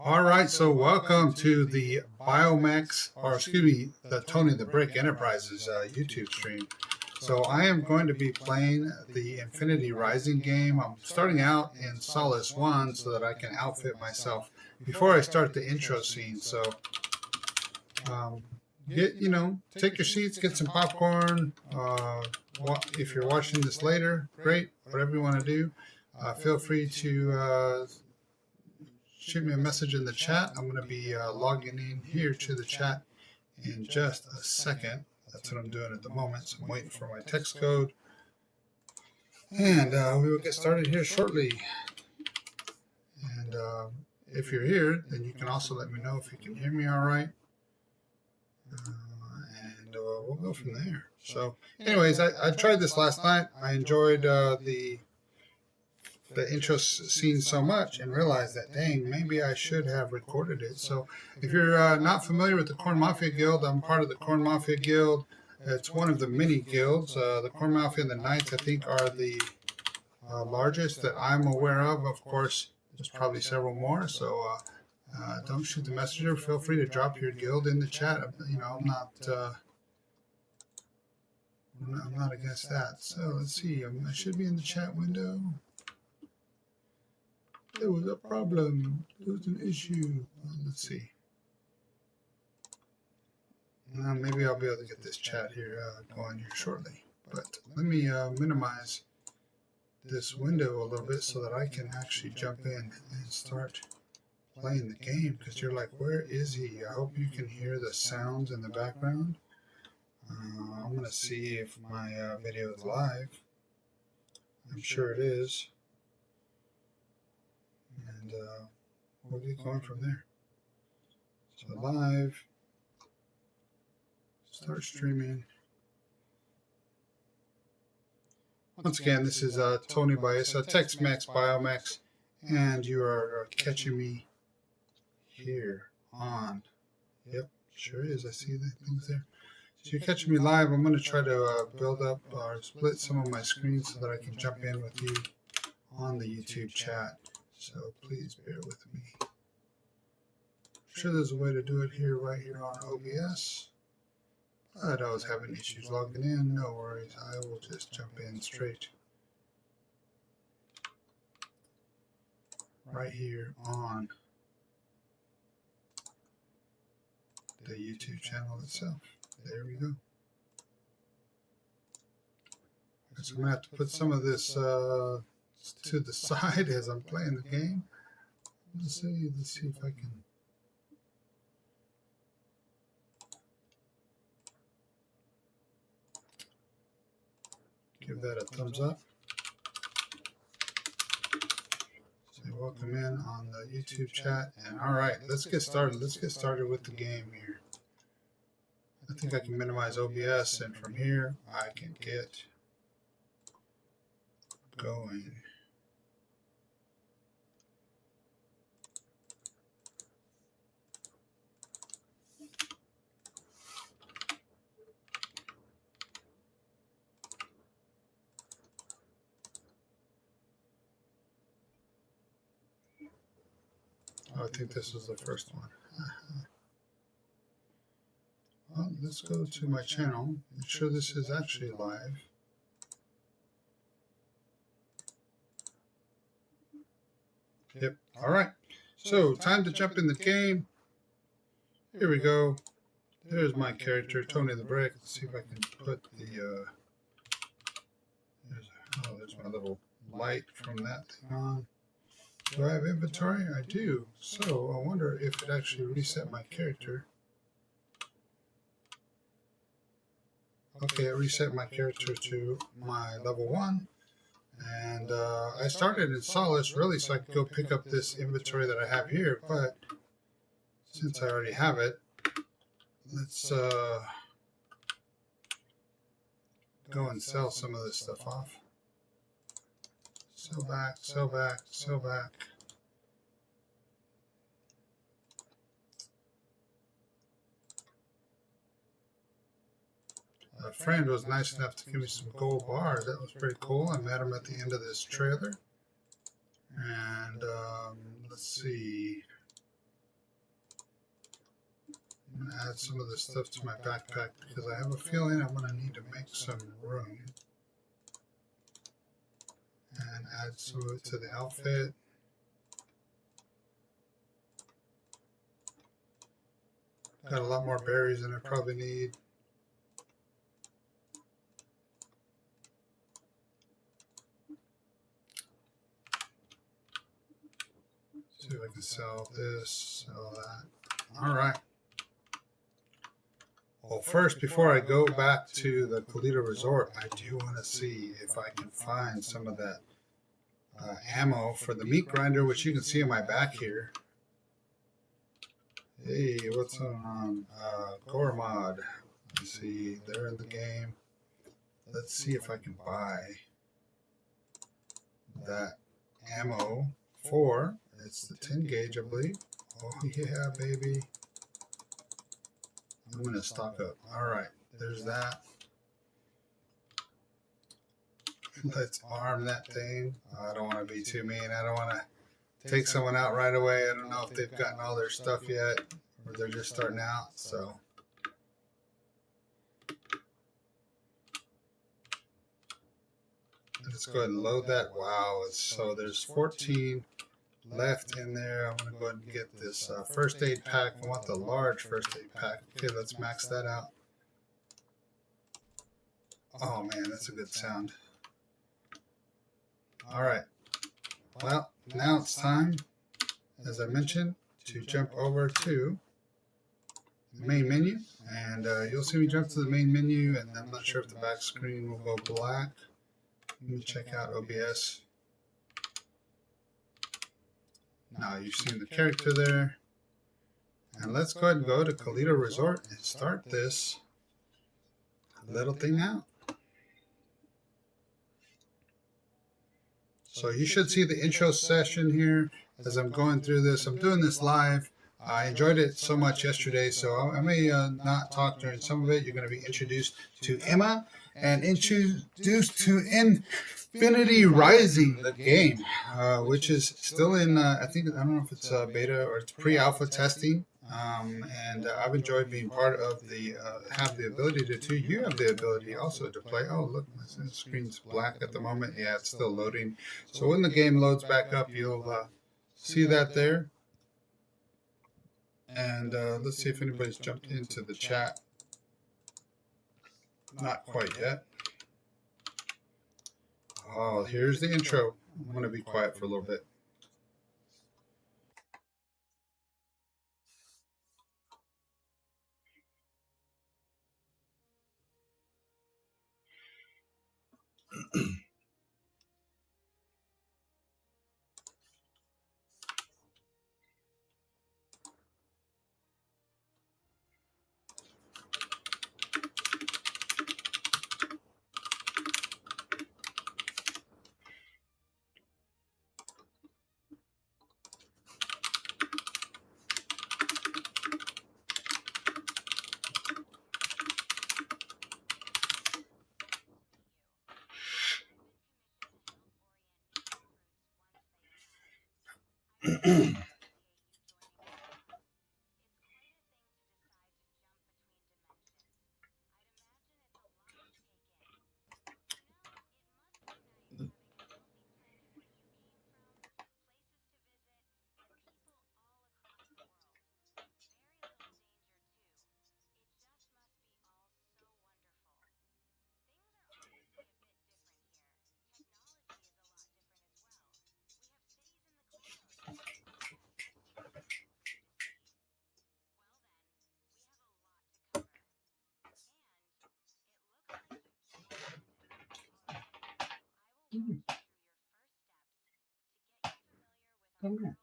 All right, so welcome to the the Tony the Brick Enterprises YouTube stream. So I am going to be playing the InfinityRising game. I'm starting out in Solace 1 so that I can outfit myself before I start the intro scene. So take your seats, get some popcorn. If you're watching this later, great. Whatever you want to do, feel free to shoot me a message in the chat. I'm going to be logging in here to the chat in just a second. That's what I'm doing at the moment. So I'm waiting for my text code. And we will get started here shortly. And if you're here, then you can also let me know if you can hear me all right. And we'll go from there. So anyways, I tried this last night. I enjoyed the intro scene so much and realized that, dang, maybe I should have recorded it. So if you're not familiar with the Corn Mafia Guild, I'm part of the Corn Mafia Guild. It's one of the mini guilds. The Corn Mafia and the Knights, I think, are the largest that I'm aware of. Of course, there's probably several more. So don't shoot the messenger. Feel free to drop your guild in the chat. I'm not against that. So let's see. I should be in the chat window. There was a problem. There was an issue. Let's see. Maybe I'll be able to get this chat here going here shortly. But let me minimize this window a little bit so that I can actually jump in and start playing the game. Because you're like, where is he? I hope you can hear the sounds in the background. I'm going to see if my video is live. I'm sure it is. And we'll get going from there. So live, start streaming. Once again, this is Tony Bias, Tex-Mex, Biomex, and you are catching me here on. Yep, sure is. I see the things there. So you're catching me live. I'm going to try to build up or split some of my screens so that I can jump in with you on the YouTube chat. So please bear with me. I'm sure there's a way to do it here, right here on OBS. But I was having issues logging in. No worries. I will just jump in straight. Right here on the YouTube channel itself. There we go. So I'm going to have to put some of this to the side as I'm playing the game. Let's see if I can give that a thumbs up. Say welcome in on the YouTube chat. And all right, let's get started. Let's get started with the game here. I think I can minimize OBS, and from here I can get going. Oh, I think this was the first one. Well, let's go to my channel. Make sure this is actually live. Yep. All right. So time to jump in the game. Here we go. There's my character, Tony the Brick. Let's see if I can put the there's my little light from that thing on. Do I have inventory? I do. So I wonder if it actually reset my character. Okay, it reset my character to my level 1. And I started in Solace really so I could go pick up this inventory that I have here. But since I already have it, let's go and sell some of this stuff off. Sell back, sell back, sell back. A friend was nice enough to give me some gold bars. That was pretty cool. I met him at the end of this trailer. And let's see. add some of this stuff to my backpack because I have a feeling I'm going to need to make some room. And add some of it to the outfit. Got a lot more berries than I probably need. See if I can sell this, sell that. All right. Well, first, before I go back to the Kalita Resort, I do want to see if I can find some of that ammo for the meat grinder, which you can see on my back here. Hey, what's on Gormod? Let's see, they're in the game. Let's see if I can buy that ammo for, it's the 10 gauge, I believe. Oh yeah, baby. I'm going to stock up. All right, there's that. Let's arm that thing. I don't want to be too mean. I don't want to take someone out right away. I don't know if they've gotten all their stuff yet or they're just starting out. So let's go ahead and load that. Wow, so there's 14 left in there. I'm going to go ahead and get this first aid pack. I want the large first aid pack. Okay, let's max that out. Oh man, that's a good sound. All right. Well, now it's time, as I mentioned, to jump over to the main menu. And you'll see me jump to the main menu, and I'm not sure if the back screen will go black. Let me check out OBS. Now you've seen the character there. And let's go ahead and go to Kalita Resort and start this little thing out. So you should see the intro session here as I'm going through this. I'm doing this live. I enjoyed it so much yesterday, so I may not talk during some of it. You're going to be introduced to Emma and introduced to InfinityRising, the game, which is still in, I don't know if it's beta or it's pre-alpha testing. And I've enjoyed being part of the, have the ability to, you have the ability also to play. Oh, look, the screen's black at the moment. Yeah, it's still loading. So when the game loads back up, you'll see that there. And let's see if anybody's jumped into the chat. Not quite yet. Oh, here's the intro. I'm going to be quiet for a little bit. Come here.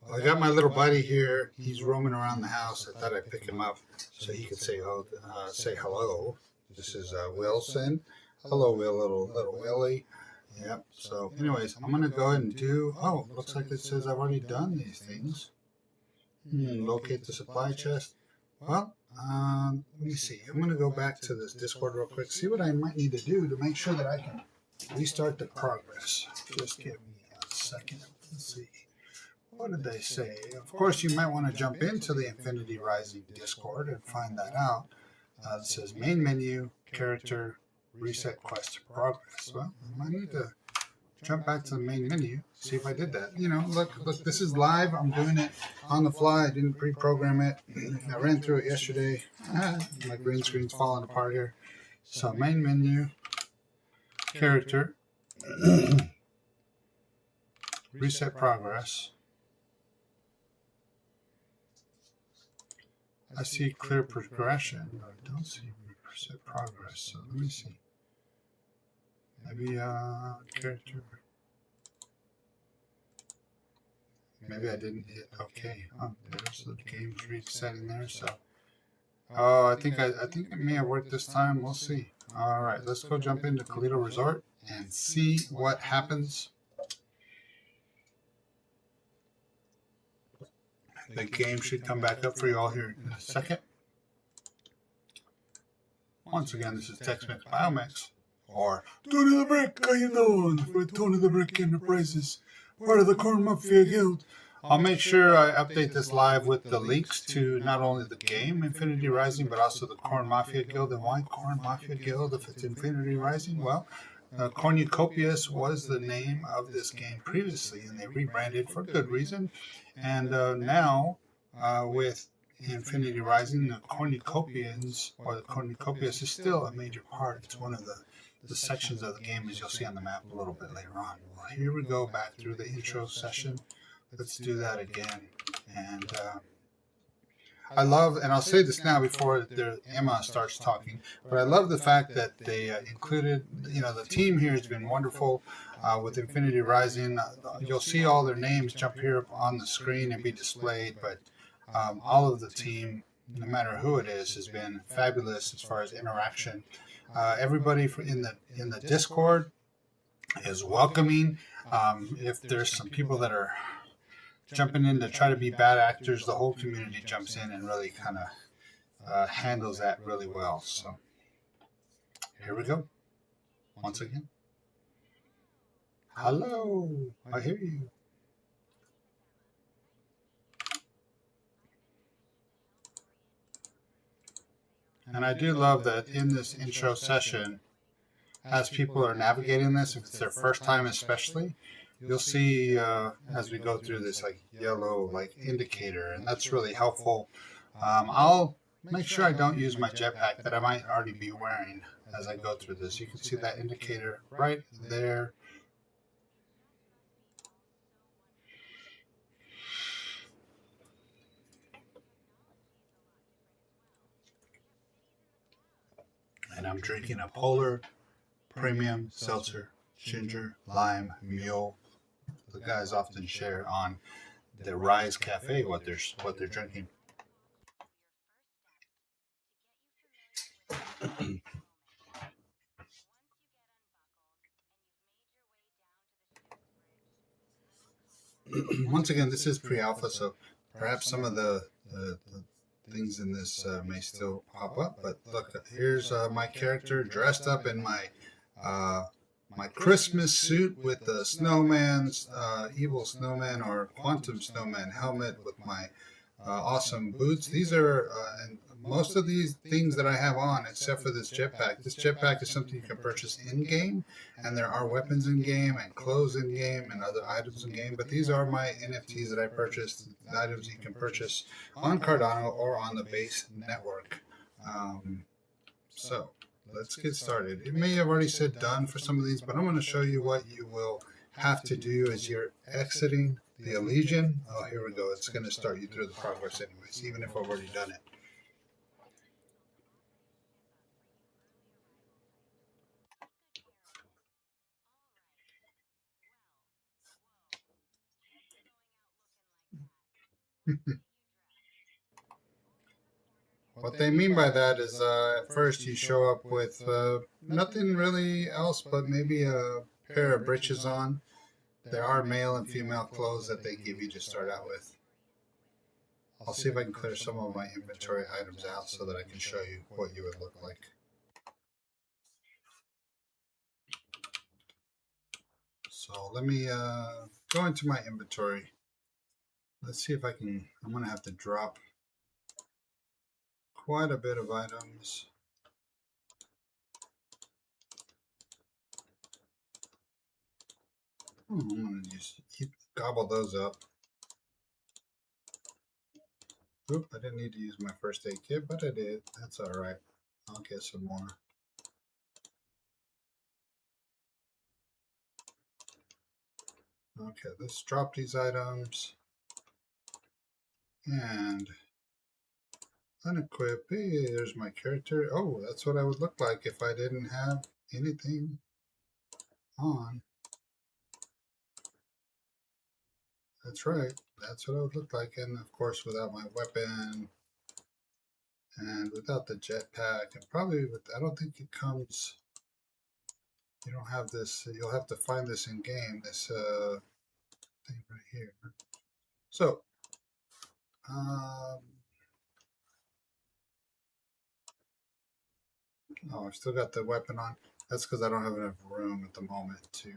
Well, I got my little buddy here. He's roaming around the house. I thought I'd pick him up so he could say hello. This is Wilson. Hello, little Willie. Yep. So, anyways, I'm gonna go ahead and do. Oh, looks like it says I've already done these things. Locate the supply chest. Well, let me see. I'm going to go back to this Discord real quick, see what I might need to do to make sure that I can restart the progress. Just give me a second. Let's see. What did they say? Of course, you might want to jump into the InfinityRising Discord and find that out. It says main menu, character, reset quest to progress. Well, I might need to jump back to the main menu, see if I did that. You know, look, this is live. I'm doing it on the fly. I didn't pre-program it. I ran through it yesterday. My green screen's falling apart here. So main menu, character, reset progress. I see clear progression. I don't see reset progress. So let me see. Maybe character. Maybe I didn't hit OK. Oh, there's the game's resetting there. So, oh, I think it may have worked this time. We'll see. All right, let's go jump into Kalito Resort and see what happens. The game should come back up for you all here in a second. Once again, this is Tex-Mex Biomex, or Tony the Brick, how you doing? For Tony the Brick Enterprises, part of the Corn Mafia Guild. I'll make sure I update this live with the links to not only the game InfinityRising, but also the Corn Mafia Guild. And why Corn Mafia Guild if it's InfinityRising? Well, Cornucopias was the name of this game previously, and they rebranded for good reason. And now, with InfinityRising, the Cornucopians, or the Cornucopias, is still a major part. It's one of the sections of the game, as you'll see on the map a little bit later on. Well, here we go back through the intro session. Let's do that again. And I love, and I'll say this now before Emma starts talking, but I love the fact that they included, you know, the team here has been wonderful with InfinityRising. You'll see all their names jump here on the screen and be displayed, but all of the team, no matter who it is, has been fabulous as far as interaction. Everybody in the Discord is welcoming. If there's some people that are jumping in to try to be bad actors, the whole community jumps in and really kind of handles that really well. So here we go. Once again. Hello, I hear you. And I do love that in this intro session, as people are navigating this, if it's their first time especially, you'll see as we go through this like yellow like indicator, and that's really helpful. I'll make sure I don't use my jetpack that I might already be wearing as I go through this. You can see that indicator right there. And I'm drinking a Polar Premium Seltzer, Ginger, Lime, Mule. The guys often share on the Rise Cafe what they're drinking. Once again, this is pre-alpha, so perhaps some of the things in this may still pop up. But look, here's my character dressed up in my Christmas suit with the snowman's evil snowman or quantum snowman helmet with my awesome boots. These are and most of these things that I have on, except for this jetpack. This jetpack is something you can purchase in-game, and there are weapons in-game and clothes in-game and other items in-game, but these are my NFTs that I purchased, items you can purchase on Cardano or on the base network. So let's get started. It may have already said done for some of these, but I'm going to show you what you will have to do as you're exiting the Elysian. Oh, here we go. It's going to start you through the progress anyways, even if I've already done it. What they mean by that is at first you show up with nothing really else but maybe a pair of breeches on. There are male and female clothes that they give you to start out with. I'll see if I can clear some of my inventory items out so that I can show you what you would look like. So let me go into my inventory. Let's see if I can, I'm going to have to drop quite a bit of items. I'm going to just gobble those up. Oop, I didn't need to use my first aid kit, but I did. That's all right. I'll get some more. Okay, let's drop these items and unequip. Hey, there's my character. Oh, that's what I would look like if I didn't have anything on. That's right. That's what I would look like. And of course, without my weapon and without the jetpack, and probably with, I don't think it comes, you don't have this, you'll have to find this in game, this thing right here. So, oh, I've still got the weapon on. That's because I don't have enough room at the moment to,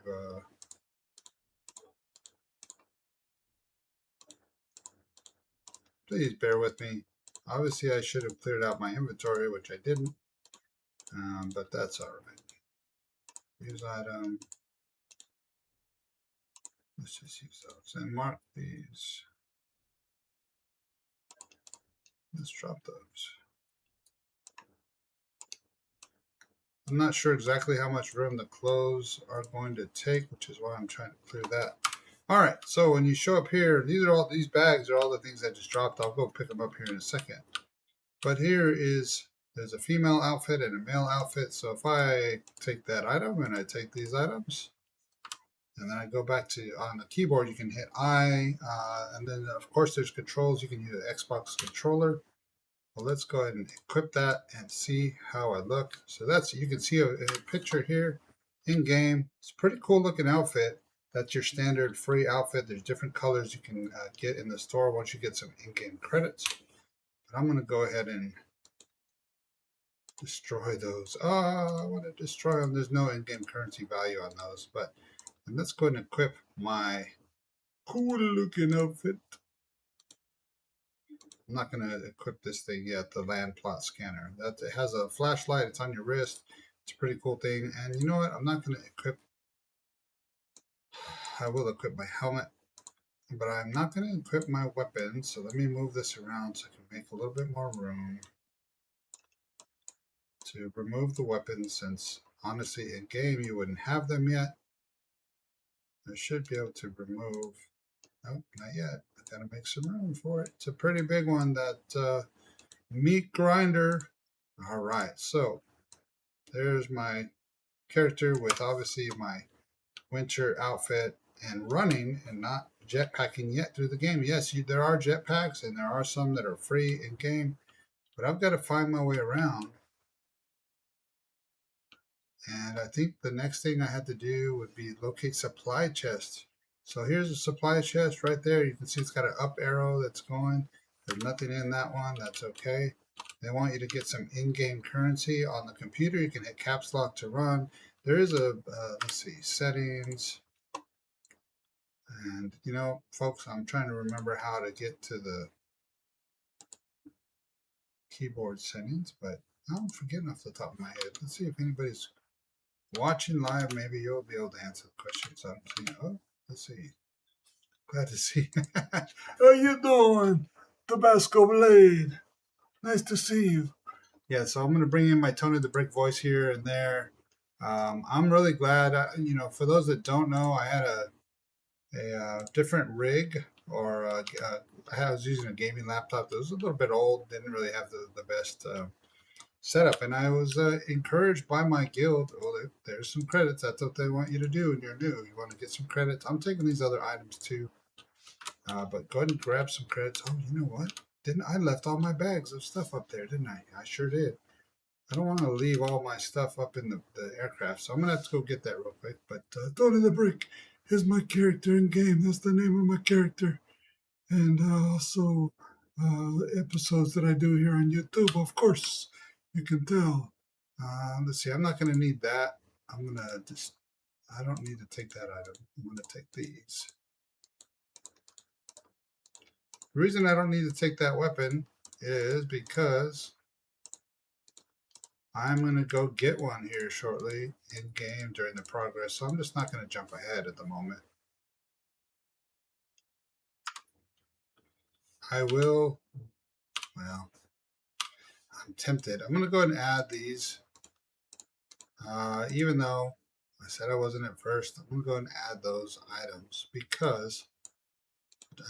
please bear with me. Obviously, I should have cleared out my inventory, which I didn't, but that's all right. Use item. Let's just use those and mark these. Let's drop those. I'm not sure exactly how much room the clothes are going to take, which is why I'm trying to clear that. All right, so when you show up here, these bags are all the things I just dropped. I'll go pick them up here in a second. But here is, there's a female outfit and a male outfit. So if I take that item and I take these items, and then I go back to, on the keyboard, you can hit I, and then of course there's controls. You can use an Xbox controller. Well, let's go ahead and equip that and see how I look. So that's, you can see a picture here in game. It's a pretty cool looking outfit. That's your standard free outfit. There's different colors you can get in the store once you get some in-game credits. But I'm going to go ahead and destroy those. Oh, I want to destroy them. There's no in-game currency value on those. But let's go ahead and equip my cool looking outfit. I'm not going to equip this thing yet, the land plot scanner. That it has a flashlight. It's on your wrist. It's a pretty cool thing. And you know what? I'm not going to equip. I will equip my helmet, but I'm not going to equip my weapon. So let me move this around so I can make a little bit more room to remove the weapons, since honestly in game you wouldn't have them yet. I should be able to remove. Nope, not yet. I gotta make some room for it. It's a pretty big one, that meat grinder. All right, so there's my character with obviously my winter outfit and running and not jetpacking yet through the game. Yes, there are jetpacks and there are some that are free in game, but I've got to find my way around. And I think the next thing I had to do would be locate supply chest. So here's a supply chest right there. You can see it's got an up arrow that's going. There's nothing in that one. That's okay. They want you to get some in-game currency on the computer. You can hit caps lock to run. There is a, let's see, settings. And, you know, folks, I'm trying to remember how to get to the keyboard settings, but I'm forgetting off the top of my head. Let's see if anybody's watching live. Maybe you'll be able to answer the questions. I'm seeing, oh, let's see. Glad to see you. How you doing, Tabasco Blade? Nice to see you. Yeah, so I'm going to bring in my Tony the Brick voice here and there. I'm really glad, you know, for those that don't know, I had a different rig, or I was using a gaming laptop that was a little bit old, didn't really have the best setup, and I was encouraged by my guild. Well, there's some credits. That's what they want you to do when you're new. You want to get some credits. I'm taking these other items too, but go ahead and grab some credits. Oh, you know what? Didn't I left all my bags of stuff up there? Didn't I? I sure did. I don't want to leave all my stuff up in the aircraft, so I'm gonna have to go get that real quick. But Tony the Brick is my character in game. That's the name of my character, and also episodes that I do here on YouTube. Of course, you can tell. Let's see, I'm not going to need that. I'm going to just, I don't need to take that item. I'm going to take these. The reason I don't need to take that weapon is because I'm going to go get one here shortly in game during the progress. So I'm just not going to jump ahead at the moment. I will, well, I'm tempted. I'm going to go ahead and add these. Even though I said I wasn't at first, I'm going to go ahead and add those items because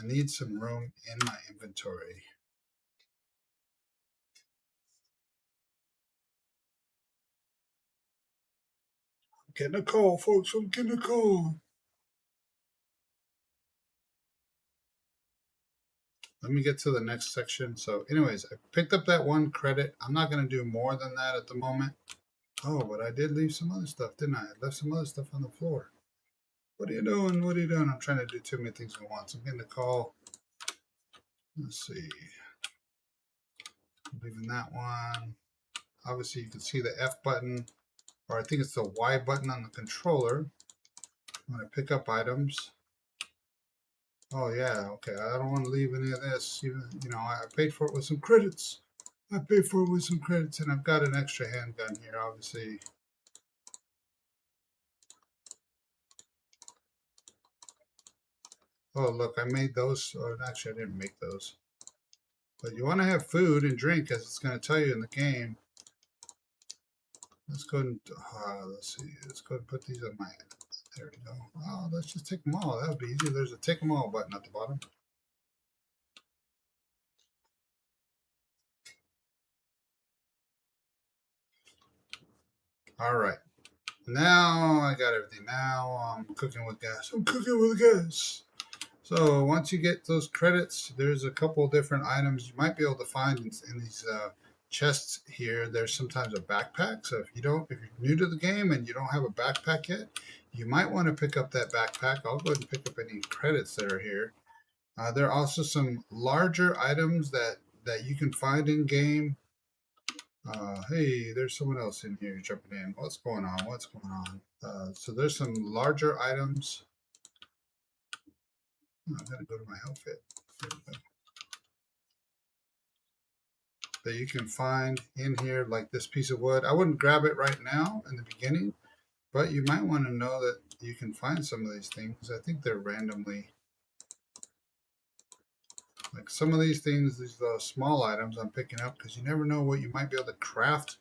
I need some room in my inventory. I'm getting a call, folks. I'm getting a call. Let me get to the next section. So anyways, I picked up that one credit. I'm not going to do more than that at the moment. Oh, but I did leave some other stuff, didn't I? I left some other stuff on the floor. What are you doing? What are you doing? I'm trying to do too many things at once. I'm getting a call. Let's see. I'm leaving that one. Obviously, you can see the F button, or I think it's the Y button on the controller. I'm going to pick up items. Oh, yeah. Okay. I don't want to leave any of this. Even, you know, I paid for it with some credits. I paid for it with some credits, and I've got an extra handgun here, obviously. Oh, look, I made those. Oh, actually, I didn't make those. But you want to have food and drink, as it's going to tell you in the game. Let's go and, let's see. Let's go and put these on my, there we go. Oh, let's just take them all. That would be easy. There's a take them all button at the bottom. All right. Now I got everything. Now I'm cooking with gas. I'm cooking with gas. So once you get those credits, there's a couple different items you might be able to find in these chests here. There's sometimes a backpack. So if you're new to the game and you don't have a backpack yet, you might want to pick up that backpack. I'll go ahead and pick up any credits that are here. There are also some larger items that you can find in game. Hey, there's someone else in here jumping in. What's going on? What's going on? So there's some larger items. Oh, I gotta go to my outfit. That you can find in here, like this piece of wood. I wouldn't grab it right now in the beginning, but you might want to know that you can find some of these things. I think they're randomly, like some of these things, these small items I'm picking up because you never know what you might be able to craft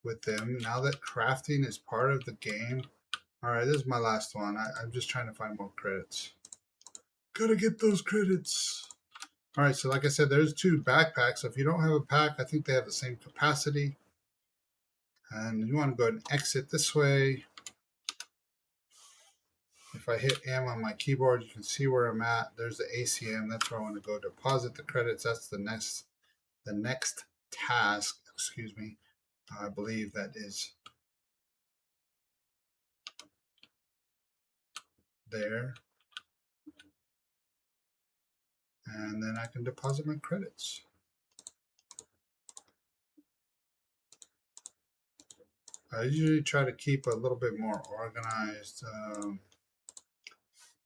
with them. Now that crafting is part of the game. All right, this is my last one. I'm just trying to find more credits. Gotta get those credits. All right, so like I said, there's 2 backpacks. So if you don't have a pack, I think they have the same capacity. And you want to go ahead and exit this way. If I hit M on my keyboard, you can see where I'm at. There's the ACM. That's where I want to go deposit the credits. That's the next task. Excuse me. I believe that is there. And then I can deposit my credits. I usually try to keep a little bit more organized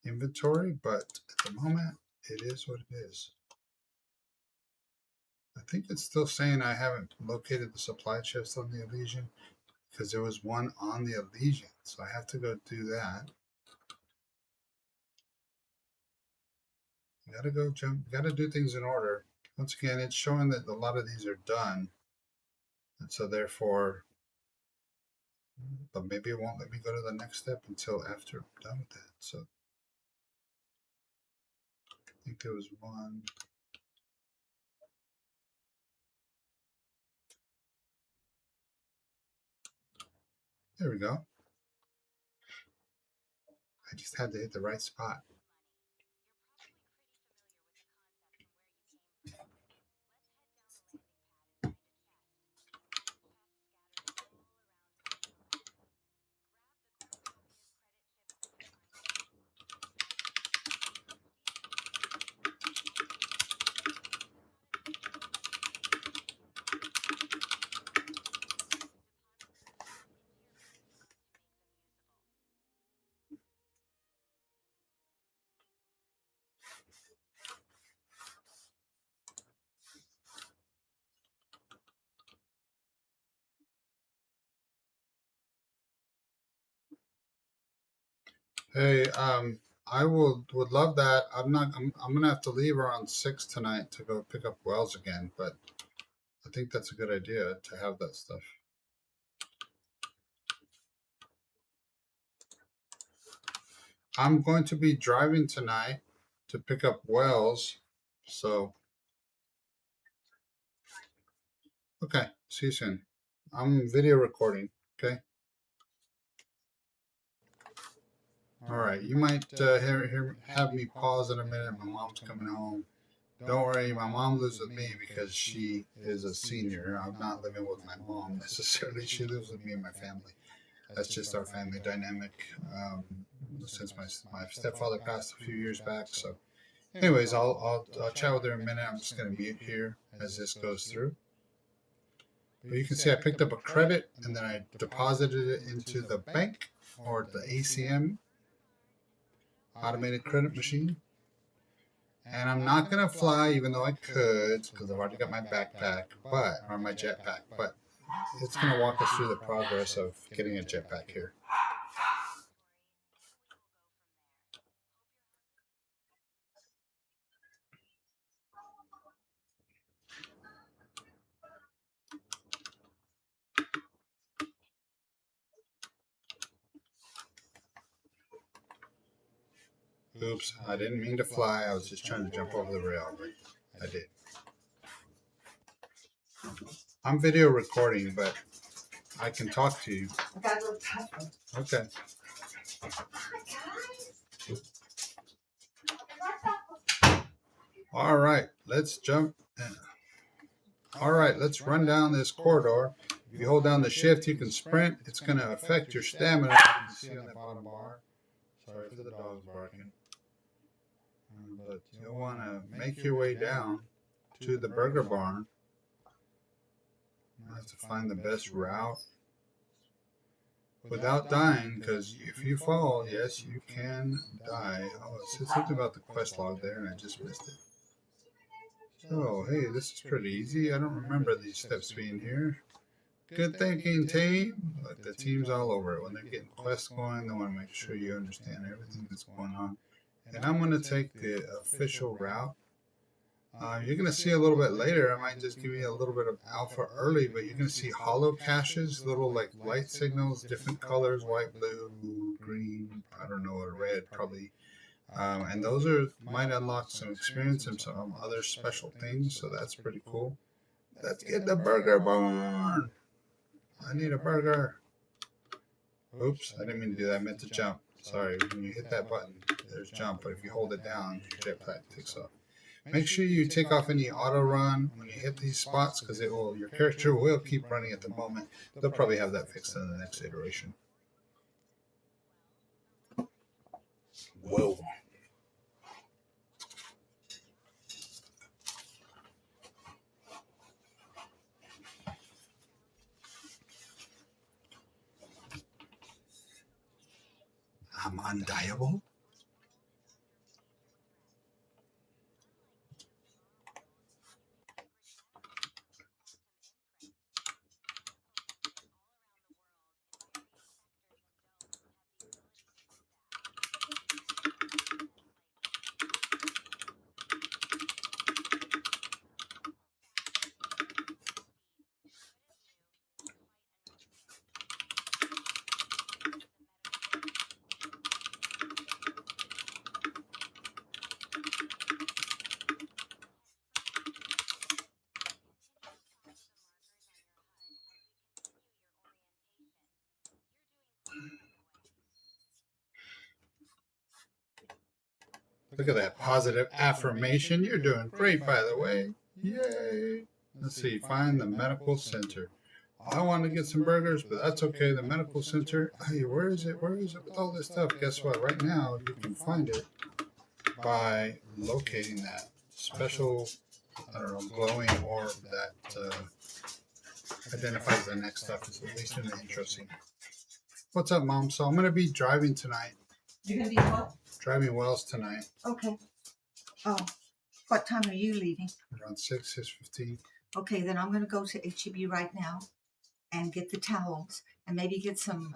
inventory, but at the moment, it is what it is. I think it's still saying I haven't located the supply chest on the Elysian because there was one on the Elysian, so I have to go do that. You gotta go jump, you gotta do things in order. Once again, it's showing that a lot of these are done, and so therefore, but maybe it won't let me go to the next step until after I'm done with that. So I think there was one. There we go. I just had to hit the right spot. Hey, I would love that. I'm gonna have to leave around 6 tonight to go pick up Wells again, but I think that's a good idea to have that stuff. I'm going to be driving tonight to pick up Wells, so okay, see you soon. I'm video recording, okay? All right, you might have me pause in a minute. My mom's coming home. Don't worry, my mom lives with me because she is a senior. I'm not living with my mom necessarily. She lives with me and my family. That's just our family dynamic since my stepfather passed a few years back. So, anyways, I'll chat with her in a minute. I'm just going to mute here as this goes through. But you can see I picked up a credit and then I deposited it into the bank or the ACM, automated credit machine. And I'm not going to fly, even though I could, because I've already got my backpack, or my jetpack, but it's going to walk us through the progress of getting a jetpack here. Oops, I didn't mean to fly. I was just trying to jump over the rail, but I did. I'm video recording, but I can talk to you. Okay. All right, let's jump. All right, let's run down this corridor. If you hold down the shift, you can sprint. It's going to affect your stamina. You can see on that bottom bar. Sorry for the dogs barking. But you'll want to make your way down to the burger barn. You have to find the best route without dying, because if you fall, yes, you can die. Oh, it said something about the quest log there, and I just missed it. So, hey, this is pretty easy. I don't remember these steps being here. Good thinking, team. Look, the team's all over it. When they're getting quests going, they want to make sure you understand everything that's going on. And I'm going to take the official route. You're going to see a little bit later, I might just give you a little bit of alpha early, but you're going to see hollow caches, little like light signals, different colors, white, blue, green, I don't know, red probably. And those might unlock some experience and some other special things, so that's pretty cool. Let's get the burger barn. I need a burger. Oops, I didn't mean to do that. I meant to jump. Sorry, when you hit that button, there's jump, but if you hold it down, your jetpack takes off. Make sure you take off any auto run when you hit these spots, because your character will keep running at the moment. They'll probably have that fixed in the next iteration. Whoa. I'm undieable? Look at that positive affirmation. You're doing great, by the way. Yay. Let's see. Find the medical center. I want to get some burgers, but that's okay. The medical center. Hey, where is it? Where is it with all this stuff? Guess what? Right now, you can find it by locating that special, I don't know, glowing orb that identifies the next stuff, at least in the intro scene. What's up, Mom? So I'm going to be driving tonight. You're going to be what? Driving Wells tonight. Okay. Oh, what time are you leaving? Around 6:15. Okay, then I'm going to go to HEB right now and get the towels and maybe get some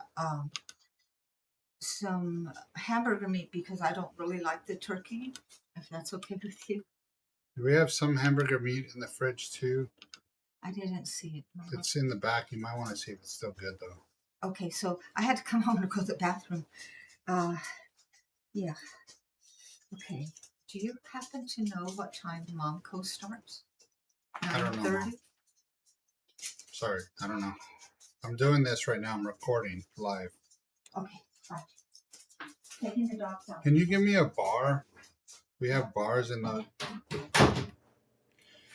some hamburger meat because I don't really like the turkey, if that's okay with you. We have some hamburger meat in the fridge too. I didn't see it. It's in the back. You might want to see if it's still good though. Okay, so I had to come home to go to the bathroom. Yeah. Okay. Do you happen to know what time Momco starts? I don't know, 9:30? Mom. Sorry, I don't know. I'm doing this right now. I'm recording live. Okay, fine. Taking the dogs out. Can you give me a bar? We have bars in the...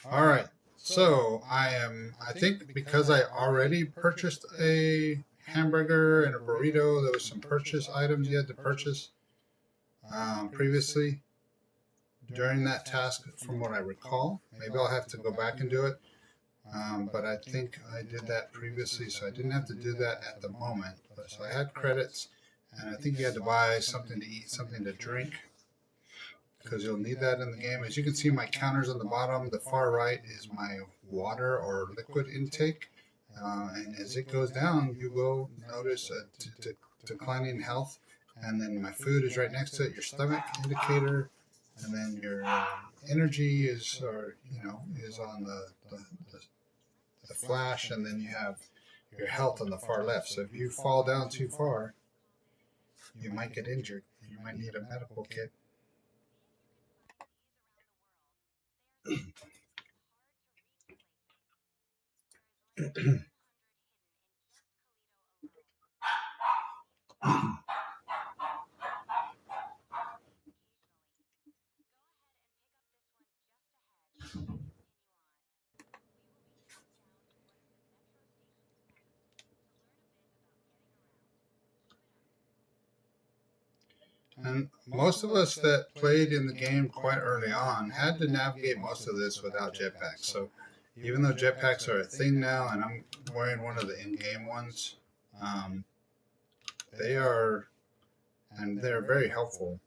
All right. So I think because I already purchased a hamburger and a burrito, there was some purchase items you had to purchase previously during that task from what I recall. Maybe I'll have to go back and do it. But I think I did that previously, so I didn't have to do that at the moment. So I had credits, and I think you had to buy something to eat, something to drink, because you'll need that in the game. As you can see, my counters on the bottom, the far right is my water or liquid intake. And as it goes down, you will notice a declining health. And then my food is right next to it, your stomach indicator, and then your energy is on the flash, and then you have your health on the far left. So if you fall down too far, you might get injured. You might need a medical kit. And most of us that played in the game quite early on had to navigate most of this without jetpacks. So even though jetpacks are a thing now, and I'm wearing one of the in-game ones, they're very helpful.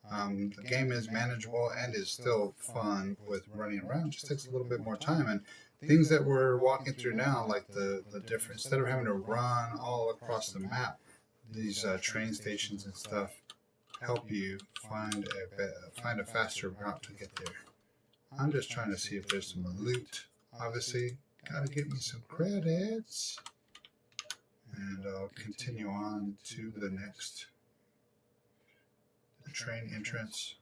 The game is manageable and is still fun with running around. It just takes a little bit more time. And things that we're walking through now, like the different, instead of having to run all across the map, these train stations and stuff help you find a faster route to get there. I'm just trying to see if there's some loot. Obviously, gotta get me some credits. And I'll continue on to the next train entrance,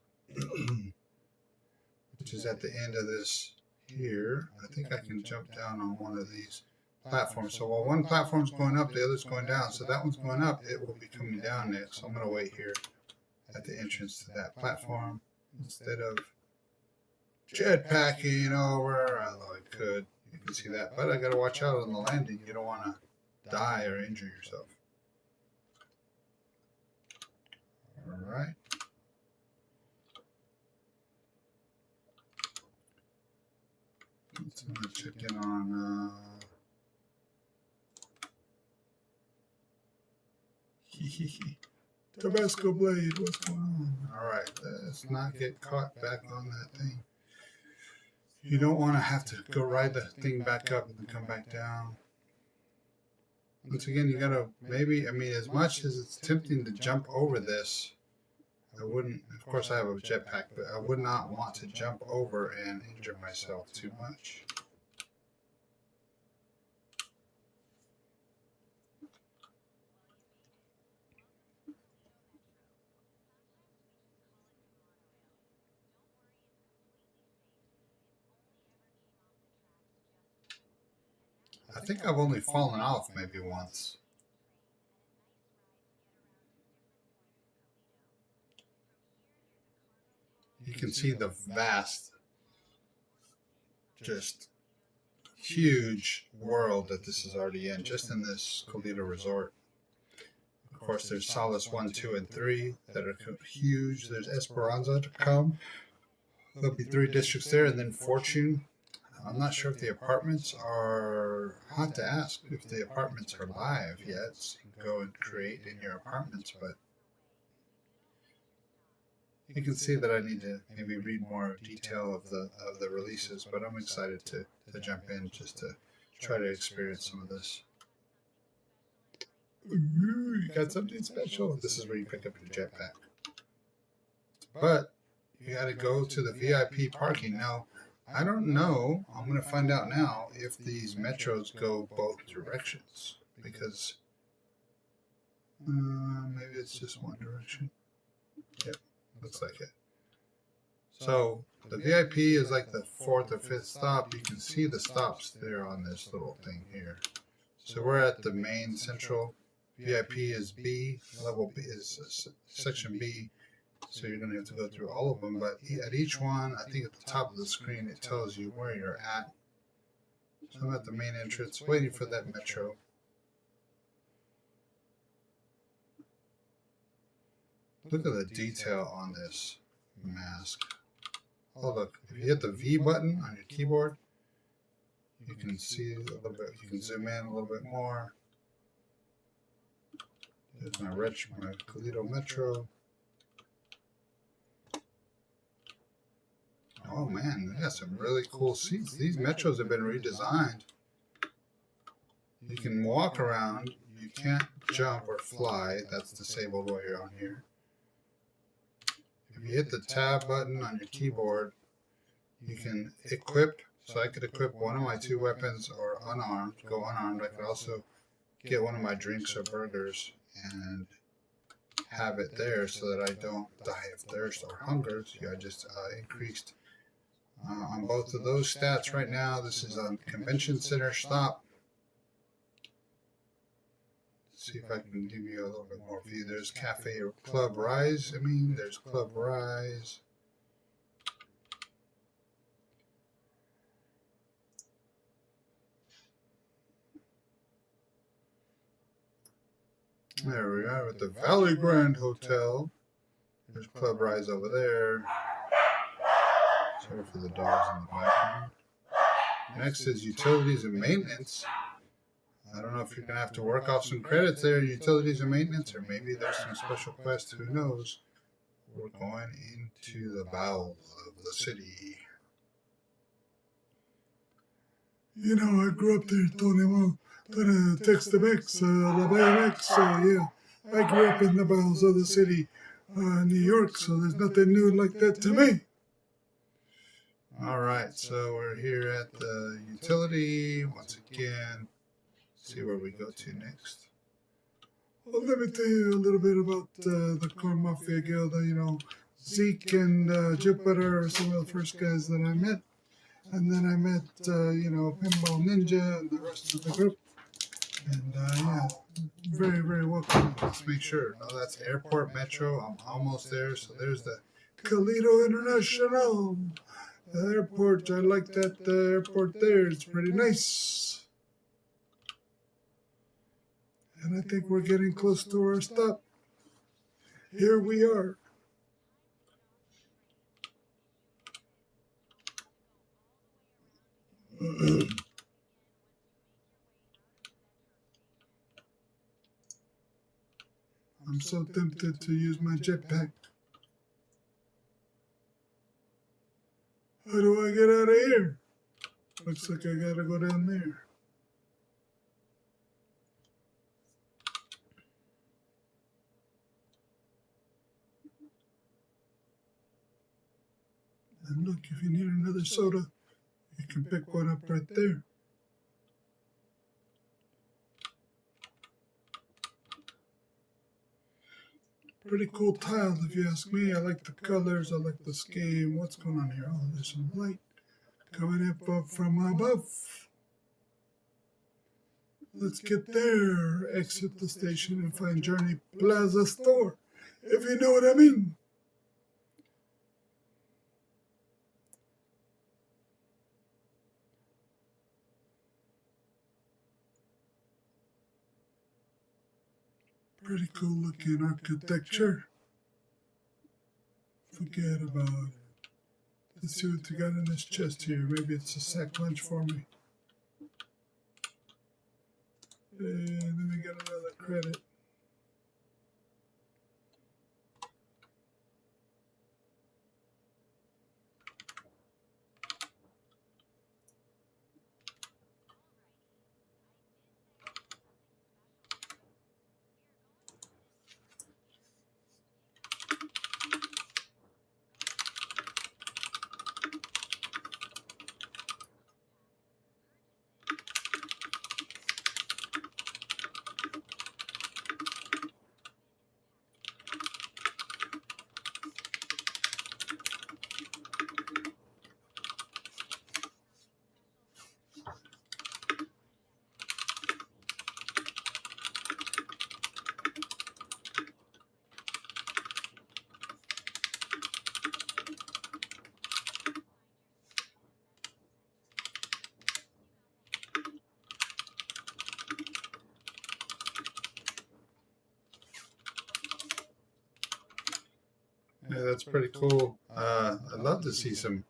which is at the end of this here. I think I can jump down on one of these platforms. So while one platform's going up, the other's going down. So that one's going up, it will be coming down next. So I'm going to wait here at the entrance to that platform instead of jetpacking over, although I could. You can see that. But I got to watch out on the landing. You don't want to die or injure yourself. All right. Let's check in on Tabasco Blade, what's going on? Alright, let's not get caught back on that thing. You don't want to have to go ride the thing back up and come back down. Once again, you gotta as much as it's tempting to jump over this, I wouldn't, of course I have a jetpack, but I would not want to jump over and injure myself too much. I think I've only fallen off maybe once. You can see the vast, just huge world that this is already in, just in this Colito Resort. Of course, there's Solace 1, 2, and 3 that are huge. There's Esperanza to come. There'll be 3 districts there, and then Fortune. I'm not sure if the apartments are... I'll have to ask if the apartments are live yet. So you can go and create in your apartments, but you can see that I need to maybe read more detail of the releases, but I'm excited to jump in just to try to experience some of this. you got something special. This is where you pick up your jetpack. But you got to go to the VIP parking. Now, I don't know. I'm going to find out now if these metros go both directions. Because maybe it's just one direction. Yep, looks like it. So the VIP is like the 4th or 5th stop. You can see the stops there on this little thing here. So we're at the main central. VIP is B. Level B is section B. So you're going to have to go through all of them. But at each one, I think at the top of the screen, it tells you where you're at. So I'm at the main entrance waiting for that metro. Look at the detail on this mask. Oh, look, if you hit the V button on your keyboard, you can see a little bit, you can zoom in a little bit more. There's my Toledo Metro. Oh man, they got some really cool seats. These metros have been redesigned. You can walk around, you can't jump or fly, that's disabled while you're on here. If you hit the tab button on your keyboard, you can equip. So I could equip one of my 2 weapons or unarmed, go unarmed. I could also get one of my drinks or burgers and have it there so that I don't die of thirst or hunger. So I just increased on both of those stats right now. This is on Convention Center stop. See if I can give you a little bit more view. There's Cafe or Club Rise. There's Club Rise. There we are at the Valley Grand Hotel. There's Club Rise over there. Sorry for the dogs in the background. Next is Utilities and Maintenance. I don't know if you're going to have to work off some credits there, Utilities and Maintenance, or maybe there's some special quest, who knows. We're going into the bowels of the city. You know, I grew up there, Tony. Text MX, La MX, yeah. I grew up in the bowels of the city, New York, so there's nothing new like that to me. Alright, so we're here at the utility. Once again, see where we go to next. Well, let me tell you a little bit about the Corn Mafia Guild. You know, Zeke and Jupiter are some of the first guys that I met. And then I met, you know, Pinball Ninja and the rest of the group. And yeah, very, very welcome. Let's make sure. Oh, that's Airport Metro. I'm almost there. So there's the Toledo International Airport. I like that airport there. It's pretty nice. And I think we're getting close to our stop. Here we are. I'm so tempted to use my jetpack. How do I get out of here? Looks like I gotta go down there. And look, if you need another soda, you can pick one up right there. Pretty cool tile, if you ask me. I like the colors, I like the scheme. What's going on here? Oh, there's some light coming up from above. Let's get there. Exit the station and find Journey Plaza Store, if you know what I mean. Pretty cool looking architecture. Forget about it. Let's see what we got in this chest here. Maybe it's a sack lunch for me. And then we got another credit. that's pretty cool. I'd love to see some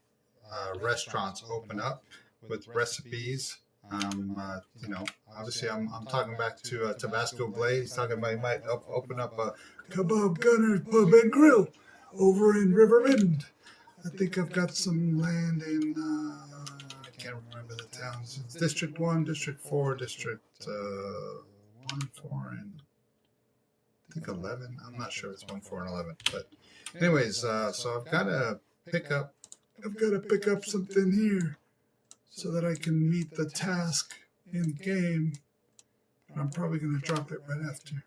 restaurants open up with recipes. You know, obviously I'm talking back to Tabasco Blade. He's talking about he might open up a kebab gunner pub and grill over in Riverbend. I think I've got some land in, I can't remember the towns. It's District 1, District 4, District 1, 4, and I think 11. I'm not sure it's 1, 4, and 11. But anyways, so I've got to pick up something here so that I can meet the task in game. I'm probably going to drop it right after.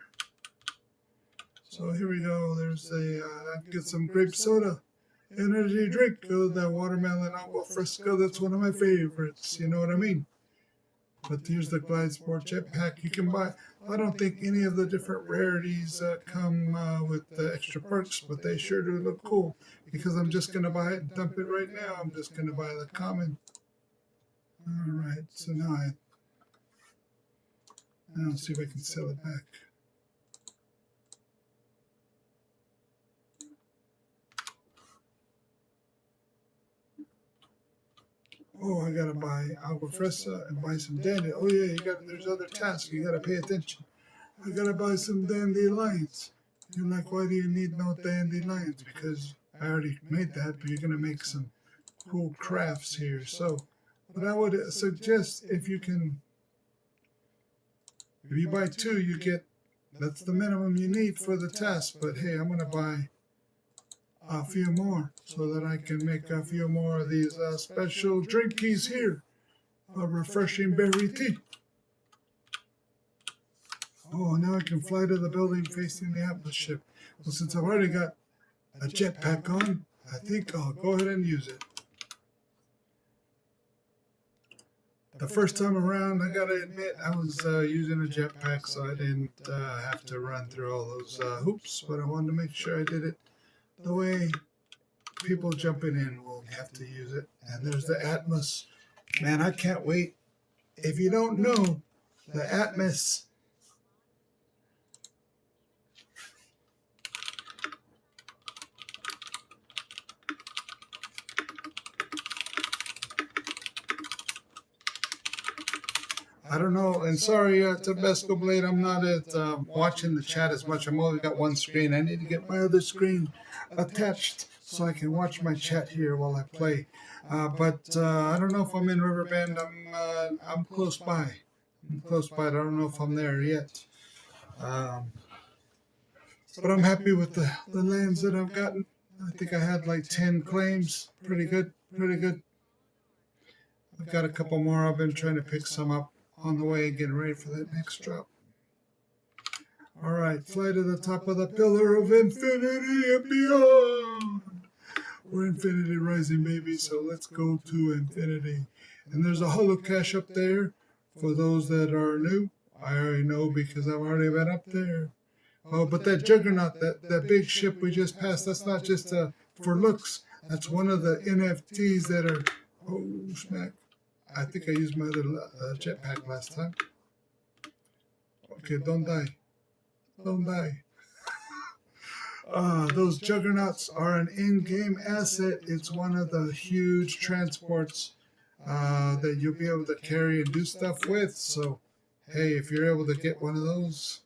So here we go. There's get some grape soda. Energy drink, that watermelon agua fresca, that's one of my favorites, you know what I mean? But here's the Glide Sport Jetpack you can buy. I don't think any of the different rarities come with the extra perks, but they sure do look cool. Because I'm just going to buy it and dump it right now. I'm just going to buy the common. Alright, so now I'll see if I can sell it back. Oh, I gotta buy agua fresca and buy some dandy. Oh yeah, there's other tasks. You gotta pay attention. I gotta buy some dandelions. You're like, why do you need no dandelions? Because I already made that, but you're gonna make some cool crafts here. So, what I would suggest, if you buy 2, you get, that's the minimum you need for the task. But hey, I'm gonna buy a few more so that I can make a few more of these special drinkies here. A refreshing berry tea. Oh, now I can fly to the building facing the Atlas ship. Well, since I've already got a jetpack on, I think I'll go ahead and use it. The first time around, I gotta admit, I was using a jetpack, so I didn't have to run through all those hoops, but I wanted to make sure I did it the way people jumping in will have to use it. And there's the Atmos. Man, I can't wait. If you don't know, the Atmos, I don't know, and sorry, Tabasco Blade, I'm not watching the chat as much. I've only got one screen. I need to get my other screen attached so I can watch my chat here while I play. But I don't know if I'm in Riverbend. I'm close by. I'm close by. I don't know if I'm there yet. But I'm happy with the lands that I've gotten. I think I had like 10 claims. Pretty good. Pretty good. I've got a couple more. I've been trying to pick some up on the way, getting ready for that next drop. Alright, fly to the top of the pillar of infinity and beyond. We're InfinityRising, baby, so let's go to infinity. And there's a holo cache up there for those that are new. I already know because I've already been up there. Oh, but that juggernaut, that big ship we just passed, that's not just for looks. That's one of the NFTs that are, oh, smack. I think I used my other jetpack last time. Okay, don't die. Don't die. Those juggernauts are an in-game asset. It's one of the huge transports that you'll be able to carry and do stuff with. So, hey, if you're able to get one of those,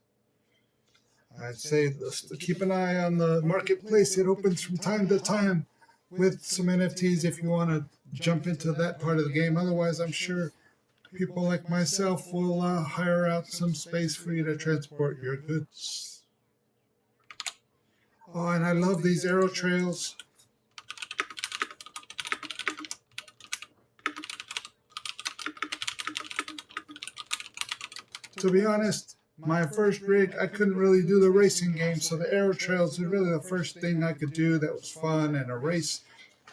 I'd say keep an eye on the marketplace. It opens from time to time with some NFTs if you want to jump into that part of the game. Otherwise, I'm sure people like myself will hire out some space for you to transport your goods. Oh, and I love these arrow trails. To be honest, my first rig, I couldn't really do the racing game, so the arrow trails were really the first thing I could do that was fun and a race.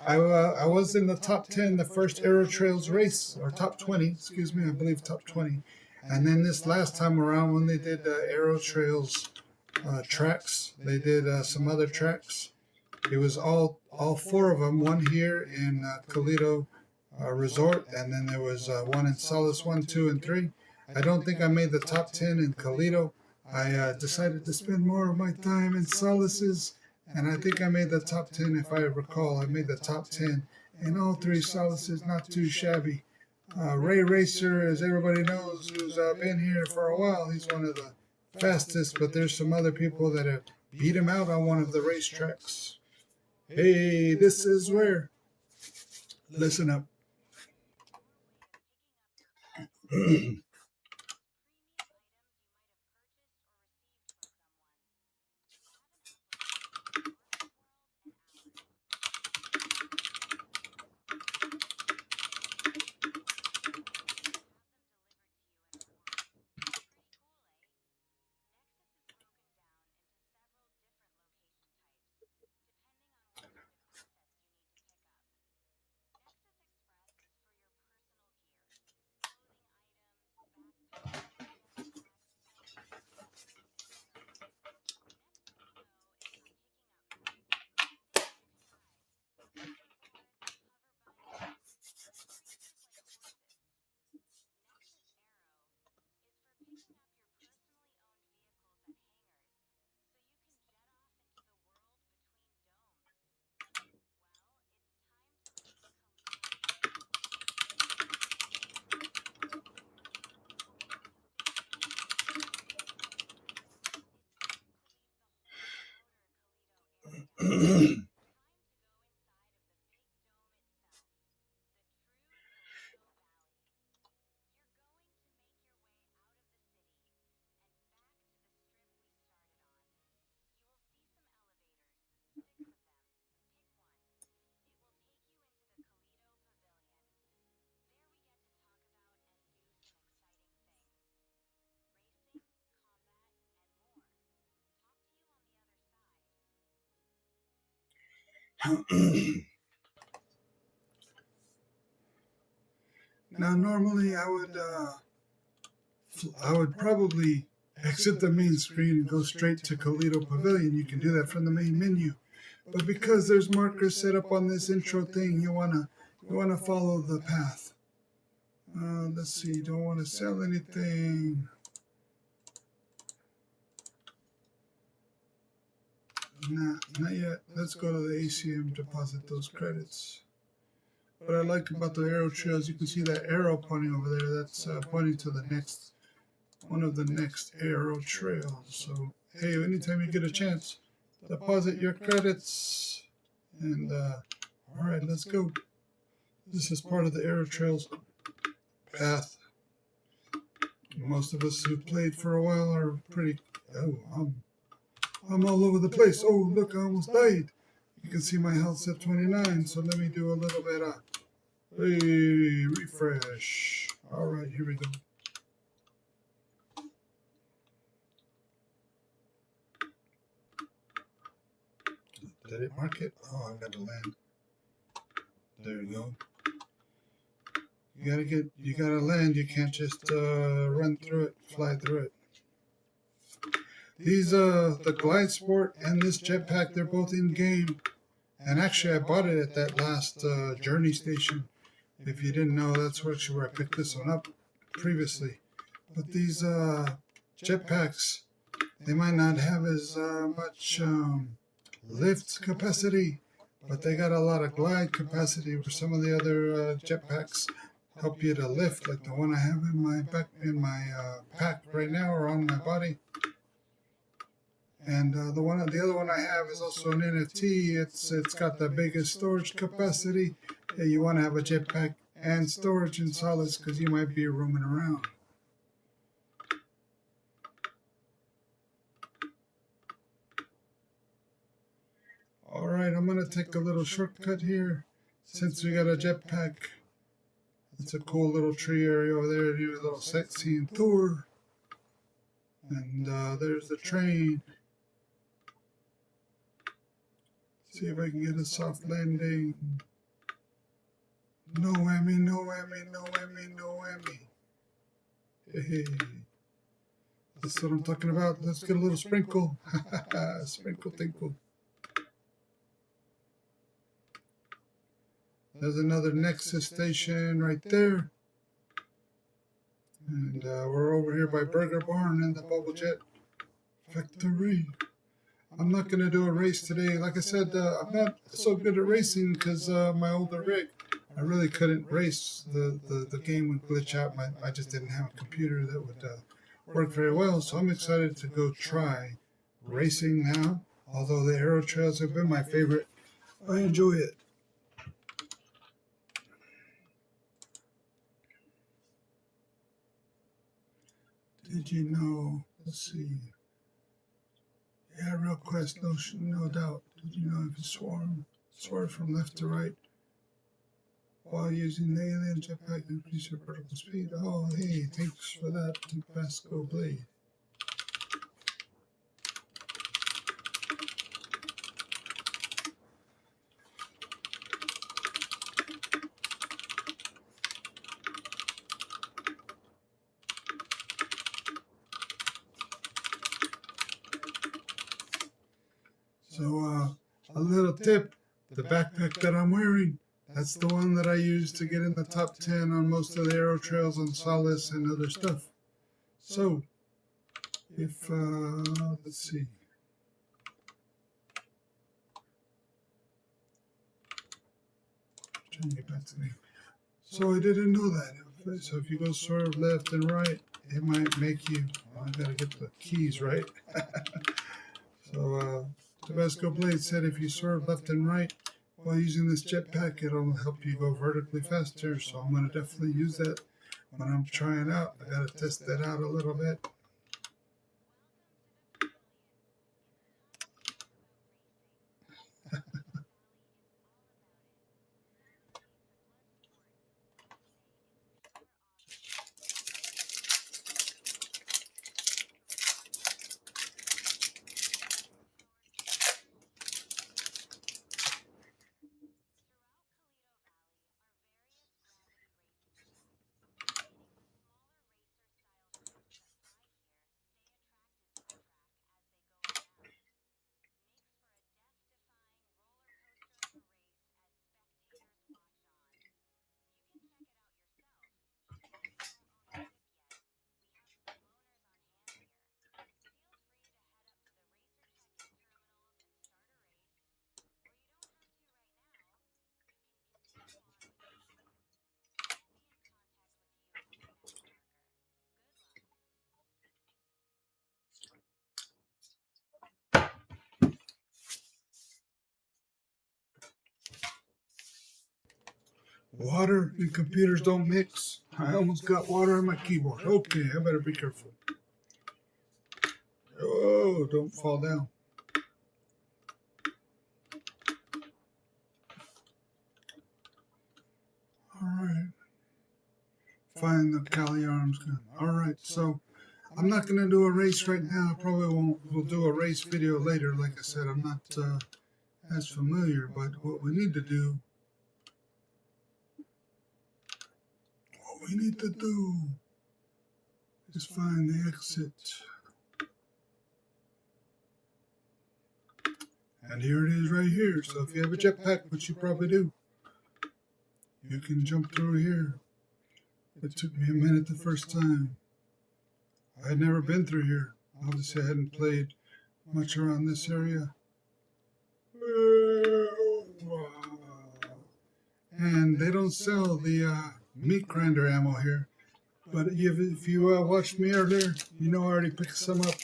I was in the top 10 the first Aero Trails race, or top 20, excuse me, I believe top 20. And then this last time around when they did Aero Trails tracks, they did some other tracks. It was all 4 of them, one here in Colito Resort, and then there was one in Solace 1, 2, and 3. I don't think I made the top 10 in Colito. I decided to spend more of my time in Solaces And I think I made the top 10, if I recall. I made the top 10 in all three solaces, not too shabby. Ray Racer, as everybody knows, who's been here for a while, he's one of the fastest, but there's some other people that have beat him out on one of the racetracks. Hey, this is where. Listen up. Now, normally I would probably exit the main screen and go straight to Colito Pavilion. You can do that from the main menu. But because there's markers set up on this intro thing, you wanna follow the path. Let's see, don't want to sell anything. Nah, not yet. Let's go to the ACM, deposit those credits. What I like about the arrow trails, you can see that arrow pointing over there. That's pointing to the next, one of the next arrow trails. So, hey, anytime you get a chance, deposit your credits. And, all right, let's go. This is part of the arrow trails path. Most of us who played for a while are pretty, I'm all over the place. Oh, look, I almost died. You can see my health's at 29, so let me do a little bit of, refresh. All right, here we go. Did it mark it? Oh, I got to land. There you go. You gotta land. You can't just run through it, fly through it. These, the Glide Sport and this jetpack, they're both in game. And actually, I bought it at that last journey station. If you didn't know, that's actually where I picked this one up previously. But these jetpacks, they might not have as much lift capacity, but they got a lot of glide capacity where some of the other jetpacks help you to lift, like the one I have in my pack right now, or on my body. And the other one I have is also an NFT. It's got the biggest storage capacity. Yeah, you want to have a jetpack and storage in solids because you might be roaming around. All right, I'm gonna take a little shortcut here since we got a jetpack. It's a cool little tree area over there. Do a little sightseeing tour. And there's the train. See if I can get a soft landing. No whammy, no whammy, no whammy, no whammy. Hey, that's what I'm talking about. Let's get a little sprinkle. Sprinkle tinkle. There's another Nexus station right there. And we're over here by Burger Barn and the Bubble Jet Factory. I'm not going to do a race today. Like I said, I'm not so good at racing because my older rig, I really couldn't race. The game would glitch out. I just didn't have a computer that would work very well. So I'm excited to go try racing now. Although the aero trails have been my favorite, I enjoy it. Did you know? Let's see. Yeah, real quest, no doubt. Did you know if you swerve from left to right while using the alien jetpack, increase your vertical speed? Oh, hey, thanks for that, Tabasco Blade. So, a little tip, the backpack that I'm wearing, that's the one that I use to get in the top 10 on most of the aero trails on Solace and other stuff. So, if, let's see. Trying to get back to me. So I didn't know that. So if you go swerve left and right, it might make you, I gotta get the keys right. So, Tabasco Blade said if you swerve left and right while using this jetpack, it'll help you go vertically faster. So I'm going to definitely use that when I'm trying out. I got to test that out a little bit. Water and computers don't mix. I almost got water on my keyboard. Okay, I better be careful. Oh, don't fall down. Alright. Find the Cali Arms gun. Alright, so I'm not going to do a race right now. I probably won't. We'll do a race video later. Like I said, I'm not as familiar, but what we need to do is find the exit. And here it is right here. So if you have a jetpack, which you probably do, you can jump through here. It took me a minute the first time. I had never been through here. Obviously, I hadn't played much around this area. And they don't sell the meat grinder ammo here. But if you watched me earlier, you know I already picked some up.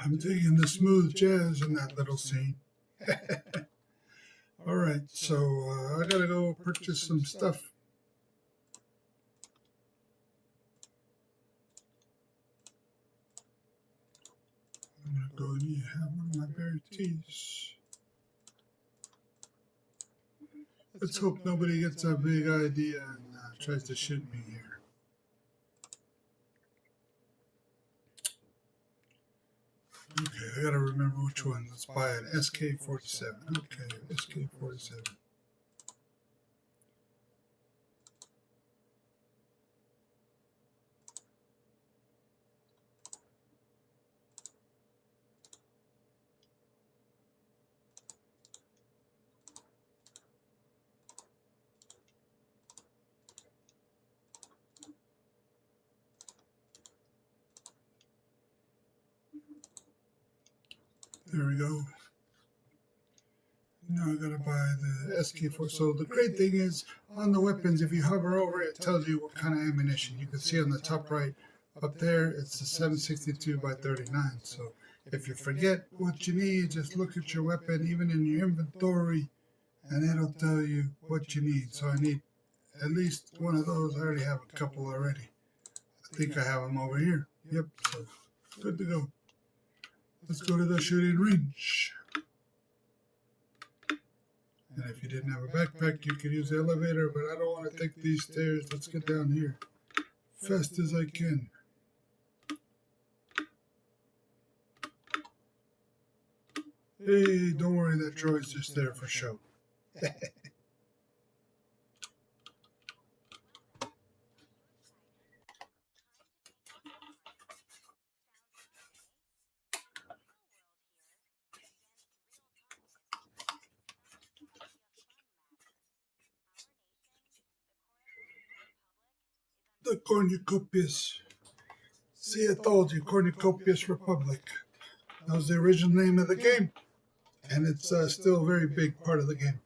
I'm digging the smooth jazz in that little scene. All right. Alright, so I gotta go purchase some stuff. I'm gonna go and have one of my berry teas. Let's hope nobody gets a big idea and tries to shoot me here. Okay, I gotta remember which one. Let's buy an SK-47. Okay, SK-47. There we go. Now I gotta buy the SK-4. So the great thing is, on the weapons, if you hover over it, it tells you what kind of ammunition. You can see on the top right, up there, it's the 762 by 39. So if you forget what you need, just look at your weapon, even in your inventory, and it'll tell you what you need. So I need at least one of those. I already have a couple already. I think I have them over here. Yep, so good to go. Let's go to the shooting range. And if you didn't have a backpack, you could use the elevator, but I don't want to take these stairs. Let's get down here fast as I can. Hey, don't worry, that droid's just there for show. The cornucopious. See, I told you, cornucopious republic. That was the original name of the game, and it's still a very big part of the game.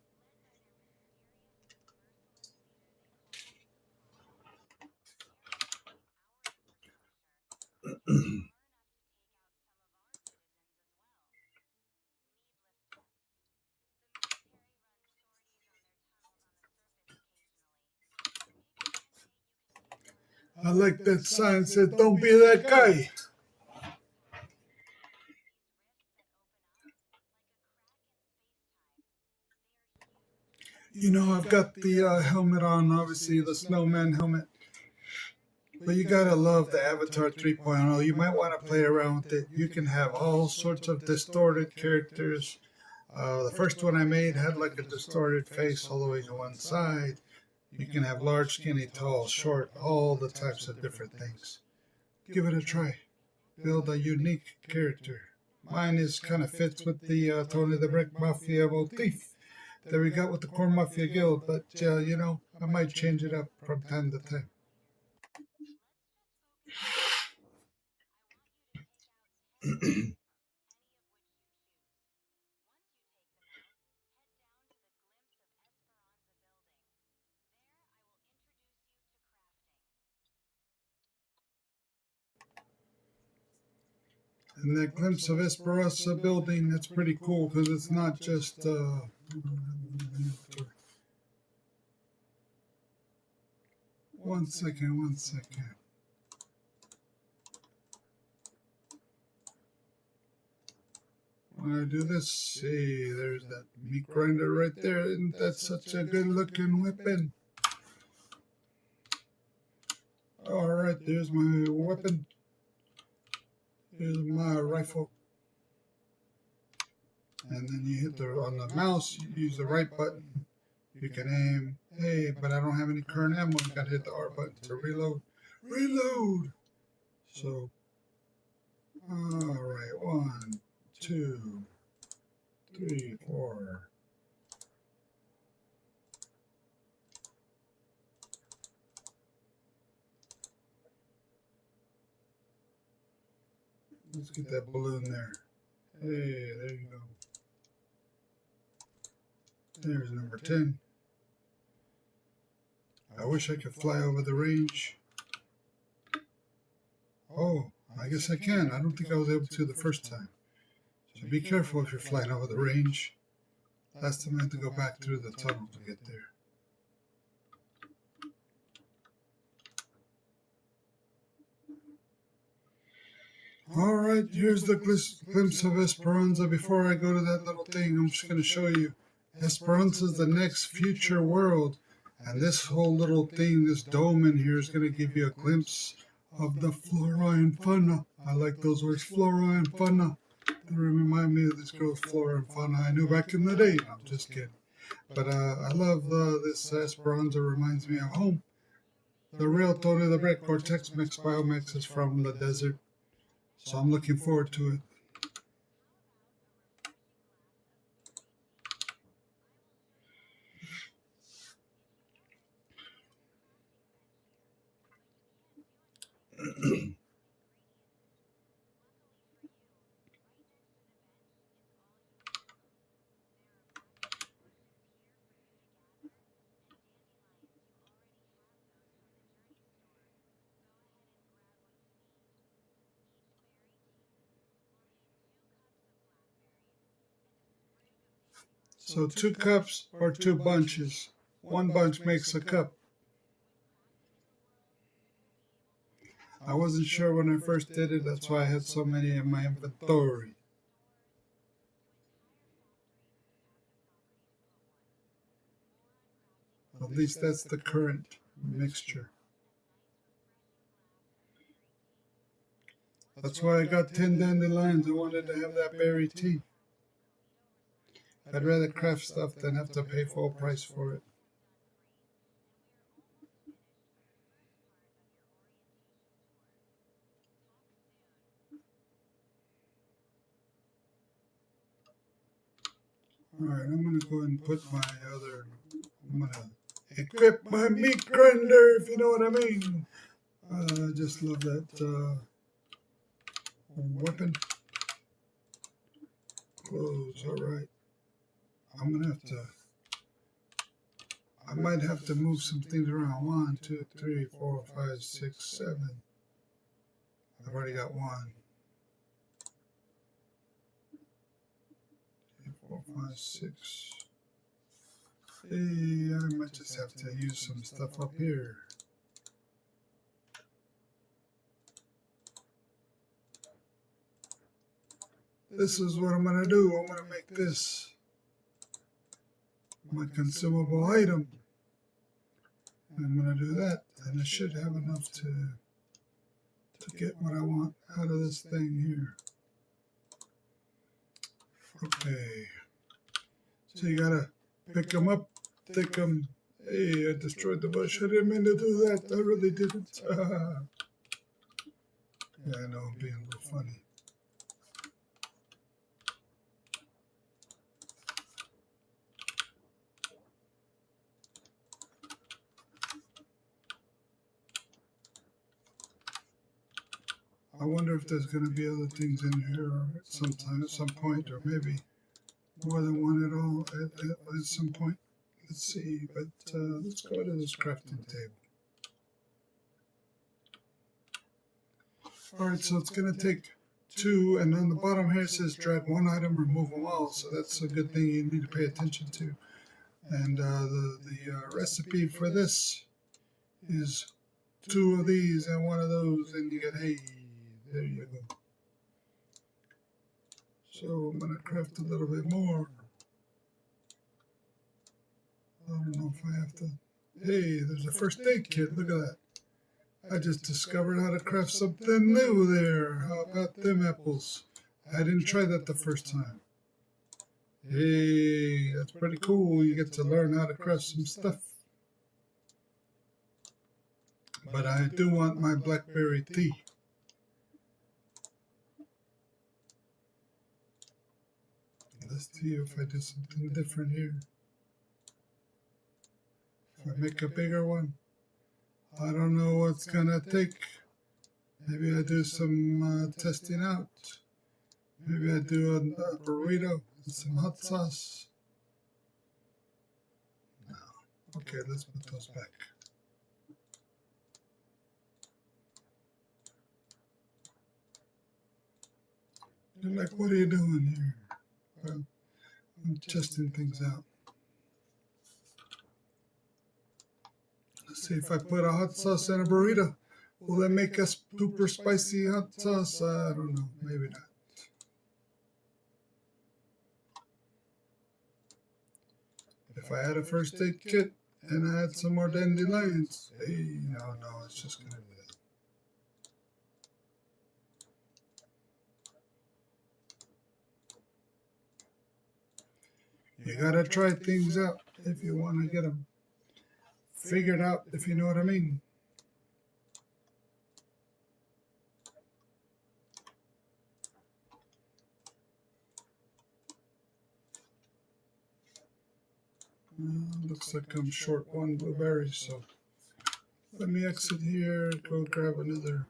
I like that sign that said, "Don't be that guy." You know, I've got the helmet on, obviously, the snowman helmet. But you gotta love the Avatar 3.0. You might want to play around with it. You can have all sorts of distorted characters. The first one I made had like a distorted face all the way to one side. You can have large, skinny, tall, short, all the types of different things. Give it a try. Build a unique character. Mine is kind of fits with the Tony the Brick Mafia motif that we got with the Corn Mafia Guild, but you know, I might change it up from time to time. And that glimpse of Esperanza building, that's pretty cool because it's not just one second. When I do this, see, there's that meat grinder right there, and that's such a good looking weapon. Alright, there's my weapon. Here's my rifle. And then you hit on the mouse, you use the right button. You can aim. Hey, but I don't have any current ammo. You gotta hit the R button to reload. Reload! So, alright, 1, 2, 3, 4. Let's get that balloon there. Hey, there you go. There's number 10. I wish I could fly over the range. Oh, I guess I can. I don't think I was able to the first time. So be careful if you're flying over the range. Last time I had to go back through the tunnel to get there. Alright, here's the glimpse of Esperanza. Before I go to that little thing, I'm just going to show you. Esperanza is the next future world. And this whole little thing, this dome in here is going to give you a glimpse of the flora and fauna. I like those words, flora and fauna. They remind me of this girl's flora and fauna I knew back in the day. No, I'm just kidding. But I love this Esperanza. Reminds me of home. The real Tony the Brick or Tex-Mex Biomex is from the desert. So I'm looking forward to it. So 2 cups or 2 bunches. 1 bunch makes a cup. I wasn't sure when I first did it, that's why I had so many in my inventory. At least that's the current mixture. That's why I got 10 dandelions. I wanted to have that berry tea. I'd rather craft stuff than have to pay full price for it. Alright, I'm going to go and put my other... I'm going to equip my meat grinder, if you know what I mean. I just love that weapon. Close, alright. I'm going to have to... I might have to move some things around. 1, 2, 3, 4, 5, 6, 7. I've already got 1. 3, 4, 5, 6. Hey, I might just have to use some stuff up here. This is what I'm going to do. I'm going to make this my consumable item. I'm going to do that, and I should have enough to get what I want out of this thing here. Okay. So you got to pick them up, take them. Hey, I destroyed the bush. I didn't mean to do that. I really didn't. Yeah, I know I'm being a little funny. I wonder if there's going to be other things in here sometime, at some point, or maybe more than one at all at some point. Let's see, but let's go to this crafting table. Alright, so it's going to take 2, and on the bottom here it says drag 1 item, remove them all, so that's a good thing you need to pay attention to. And the recipe for this is 2 of these and 1 of those, and you get, hey, there you go. So I'm going to craft a little bit more. I don't know if I have to. Hey, there's a first aid kit. Look at that. I just discovered how to craft something new there. How about them apples? I didn't try that the first time. Hey, that's pretty cool. You get to learn how to craft some stuff. But I do want my blackberry tea. Let's see if I do something different here. If I make a bigger one, I don't know what's gonna take. Maybe I do some testing out. Maybe I do a burrito with some hot sauce. No. Okay, let's put those back. You're like, what are you doing here? Well, I'm I'm testing things out. Let's see if I put a hot sauce in a burrito. Will that make a super spicy hot sauce? I don't know. Maybe not. If I had a first aid kit and I had some more dandelions, hey, no, it's just gonna be that. You gotta try things out if you want to get them figured out, if you know what I mean. Looks like I'm short one blueberry, so let me exit here, go grab another.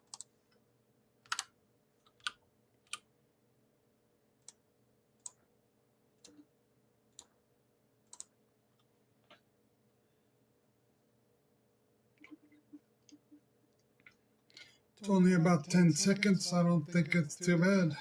It's only about 10 seconds, I don't think it's too bad.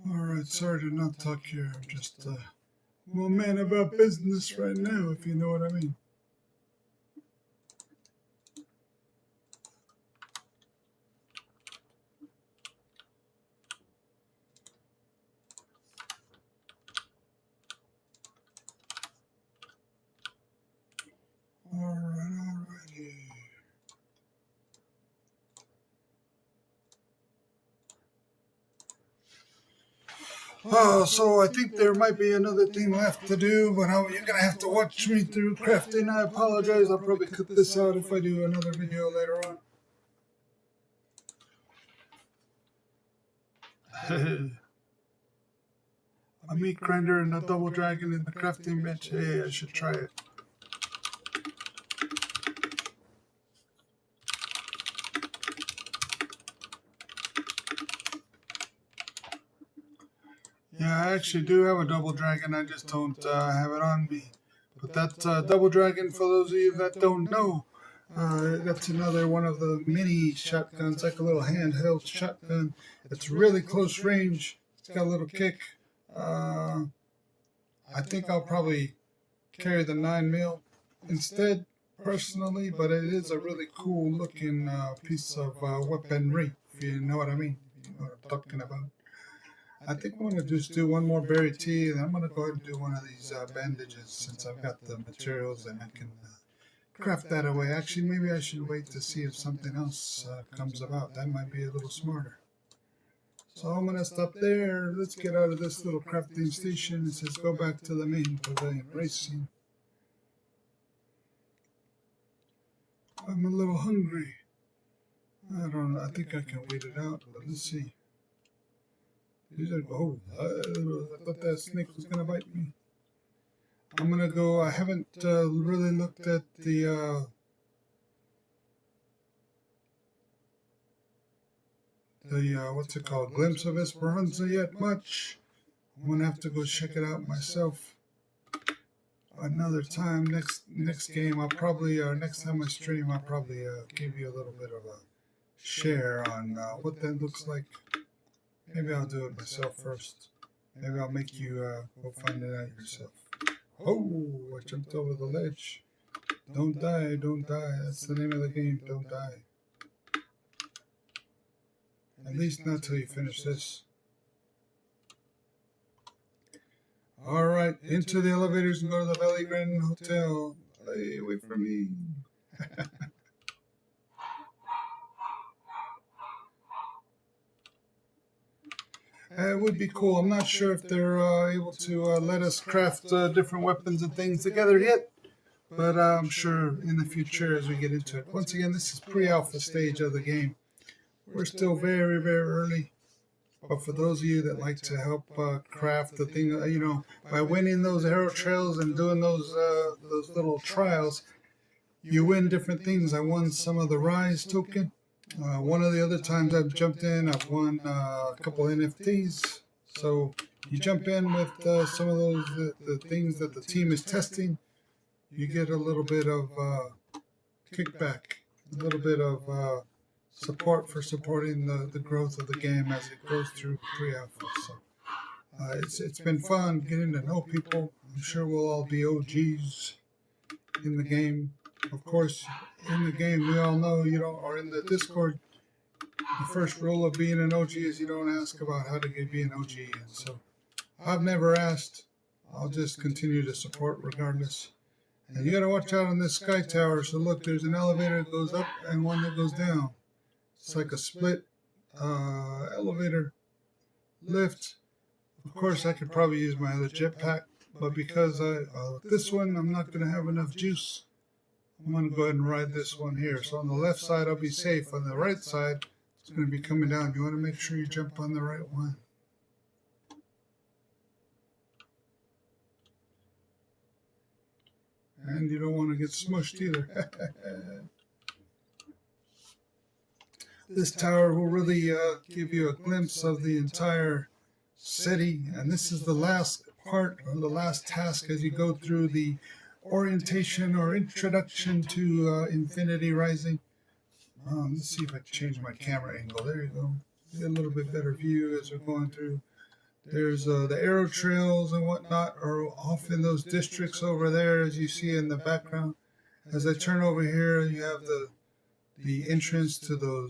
Alright, sorry to not talk here. I'm just I'm a man about business right now, if you know what I mean. Alrighty. So I think there might be another thing left to do, but you're gonna have to watch me through crafting. I apologize. I'll probably cut this out if I do another video later on. A meat grinder and a double dragon in the crafting bench. Hey, I should try it. Yeah, I actually do have a double dragon. I just don't have it on me. But that double dragon, for those of you that don't know, that's another one of the mini shotguns, like a little handheld shotgun. It's really close range. It's got a little kick. I think I'll probably carry the 9mm instead, personally, but it is a really cool looking piece of weaponry, if you know what I mean. You know what I'm talking about. I think I'm going to just do one more berry tea, and I'm going to go ahead and do one of these bandages, since I've got the materials and I can craft that away. Actually, maybe I should wait to see if something else comes about. That might be a little smarter. So I'm going to stop there. Let's get out of this little crafting station. It says go back to the main pavilion racing. I'm a little hungry. I don't know. I think I can wait it out, but let's see. These are, oh, I thought that snake was going to bite me. I'm going to go, I haven't really looked at the what's it called, Glimpse of Esperanza yet much. I'm going to have to go check it out myself another time. Next game, I'll probably, next time I stream, I'll probably give you a little bit of a share on what that looks like. Maybe I'll do it myself first. Maybe I'll make you go find it out yourself. Oh, I jumped over the ledge. Don't die, don't die. That's the name of the game, don't die. At least not till you finish this. Alright, into the elevators and go to the Valley Grand Hotel. Hey, wait for me. It would be cool. I'm not sure if they're able to let us craft different weapons and things together yet, but I'm sure in the future as we get into it. Once again, this is pre-alpha stage of the game. We're still very, very early. But for those of you that like to help craft the thing, by winning those arrow trails and doing those little trials, you win different things. I won some of the Rise token. One of the other times I've jumped in, I've won a couple NFTs. So you jump in with some of those the things that the team is testing, you get a little bit of kickback, a little bit of support for supporting the growth of the game as it goes through pre-alpha. So it's been fun getting to know people. I'm sure we'll all be OGs in the game. Of course, in the game, we all know or in the Discord, the first rule of being an OG is you don't ask about how to be an OG. And so I've never asked. I'll just continue to support regardless. And you got to watch out on this sky tower. So look, there's an elevator that goes up and one that goes down. It's like a split elevator lift. Of course, I could probably use my other jetpack, but because this one, I'm not going to have enough juice. I'm going to go ahead and ride this one here. So on the left side, I'll be safe. On the right side, it's going to be coming down. You want to make sure you jump on the right one. And you don't want to get smushed either. This tower will really give you a glimpse of the entire city. And this is the last part, or the last task as you go through the orientation or introduction to InfinityRising. Let's see if I can change my camera angle. There you go. Get a little bit better view as we're going through. There's the arrow trails and whatnot are off in those districts over there, as you see in the background. As I turn over here, you have the entrance to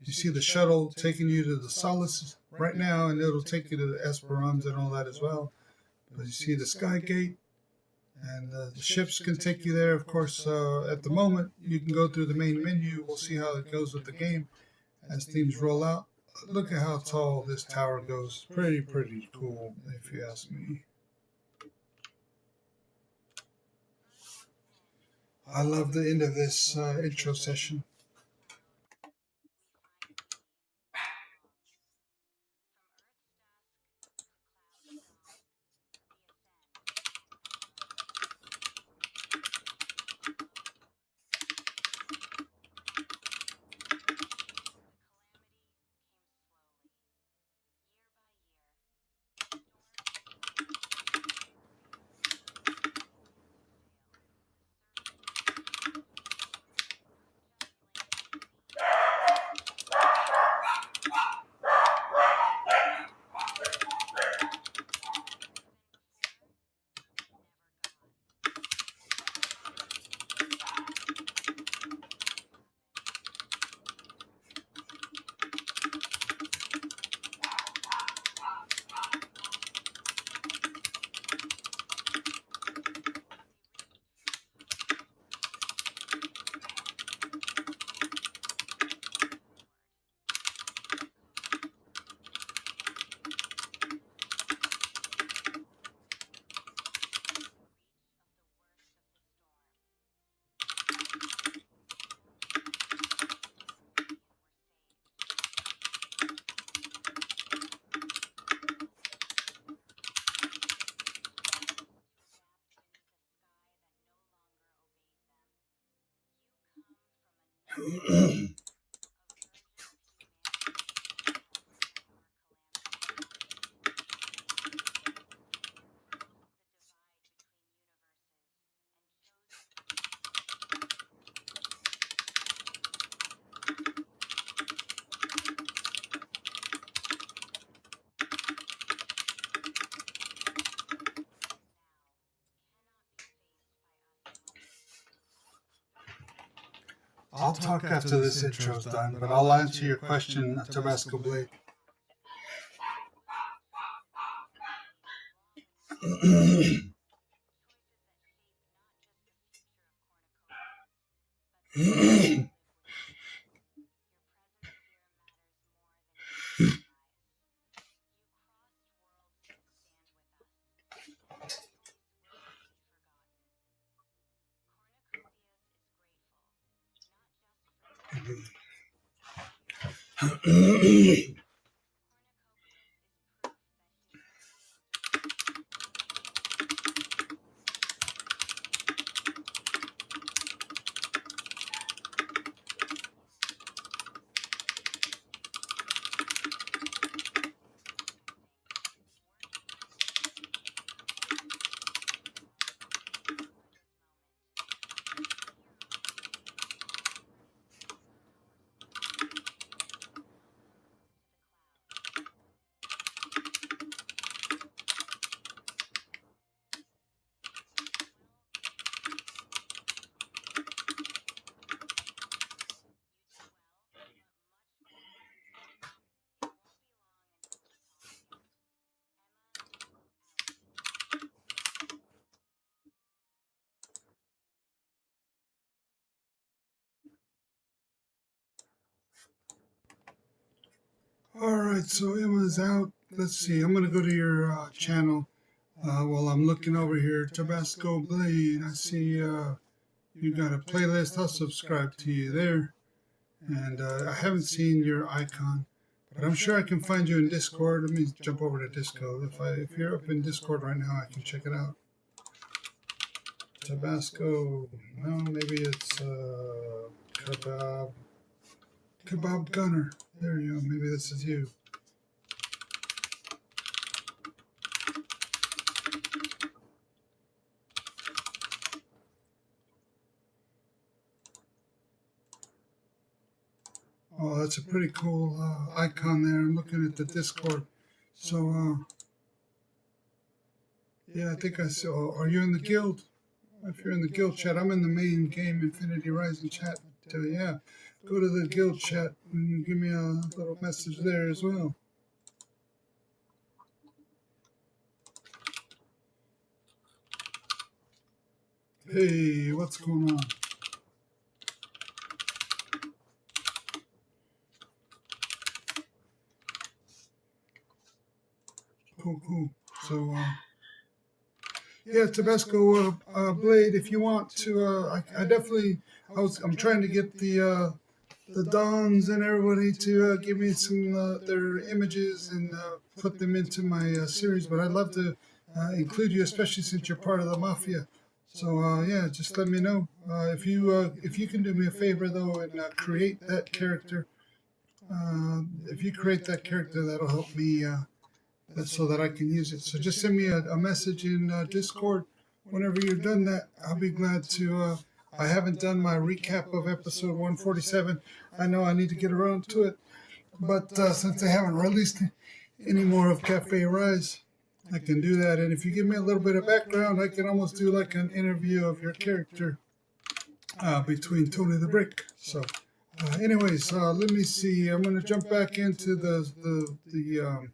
you see the shuttle taking you to the Solace right now, and it'll take you to the Esperanza and all that as well. But you see the Sky Gate, and the ships can take you there. Of course, at the moment, you can go through the main menu. We'll see how it goes with the game as things roll out. Look at how tall this tower goes. Pretty cool, if you ask me. I love the end of this intro session. I'll talk after this intro's done, but I'll answer your question, Tabasco Blade. Alright, so Emma's out. Let's see, I'm going to go to your channel while I'm looking over here. Tabasco Blade, I see you got a playlist. I'll subscribe to you there. And I haven't seen your icon, but I'm sure I can find you in Discord. Let me jump over to Discord. If you're up in Discord right now, I can check it out. Tabasco, no, maybe it's Kebab Gunner. There you go. Maybe this is you. Oh, that's a pretty cool icon there. I'm looking at the Discord. So, yeah, I think I saw. Are you in the guild? If you're in the guild chat, I'm in the main game InfinityRising chat. Yeah, go to the guild chat and give me a little message there as well. Hey, what's going on? Cool. So, yeah, Tabasco Blade. If you want to, I definitely. I'm trying to get the Dons and everybody to give me some their images and put them into my series. But I'd love to include you, especially since you're part of the mafia. So yeah, just let me know if you can do me a favor though and create that character. If you create that character, that'll help me. So that I can use it. So just send me a message in Discord whenever you've done that. I'll be glad to. I haven't done my recap of episode 147. I know I need to get around to it, but since they haven't released any more of Cafe Rise, I can do that. And if you give me a little bit of background, I can almost do like an interview of your character between Tony the Brick. So, anyways, let me see. I'm going to jump back into the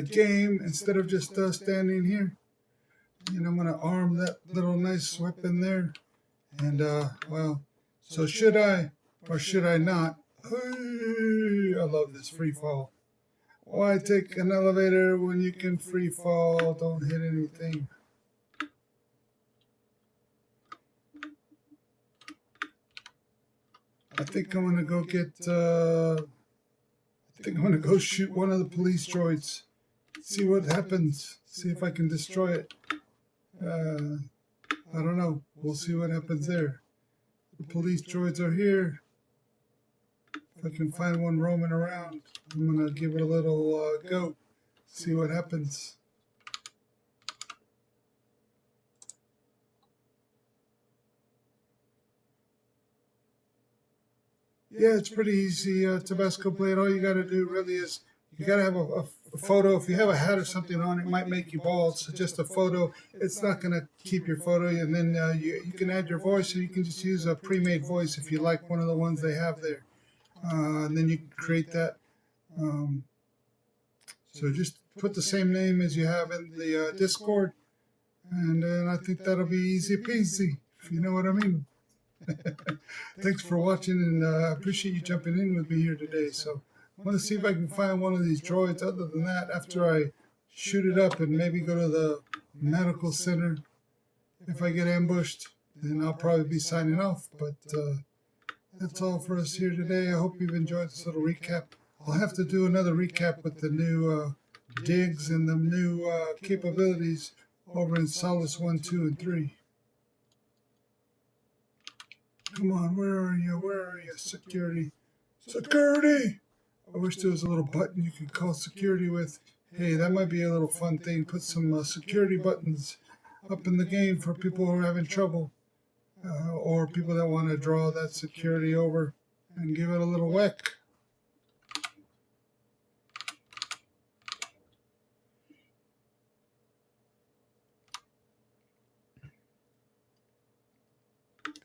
game instead of just standing here. And I'm going to arm that little nice weapon there. And, well, so should I or should I not? Hey, I love this free fall. Why take an elevator when you can free fall? Don't hit anything. I think I'm going to go get, I think I'm going to go shoot one of the police droids. See what happens. See if I can destroy it. I don't know. We'll see what happens there. The police droids are here. If I can find one roaming around, I'm going to give it a little go. See what happens. Yeah, it's pretty easy. Tabasco Blade, all you got to do really is you got to have a photo. If you have a hat or something on, it might make you bald. So just a photo. It's not going to keep your photo. And then you can add your voice, or you can just use a pre-made voice if you like one of the ones they have there. And then you can create that. So just put the same name as you have in the Discord. And then I think that'll be easy peasy, if you know what I mean. Thanks for watching, and I appreciate you jumping in with me here today. So I'm going to see if I can find one of these droids. Other than that, after I shoot it up and maybe go to the medical center, if I get ambushed, then I'll probably be signing off. But that's all for us here today. I hope you've enjoyed this little recap. I'll have to do another recap with the new digs and the new capabilities over in Solace 1, 2, and 3. Come on, where are you? Where are you? Security. Security! I wish there was a little button you could call security with. Hey, that might be a little fun thing. Put some security buttons up in the game for people who are having trouble. Or people that want to draw that security over and give it a little whack.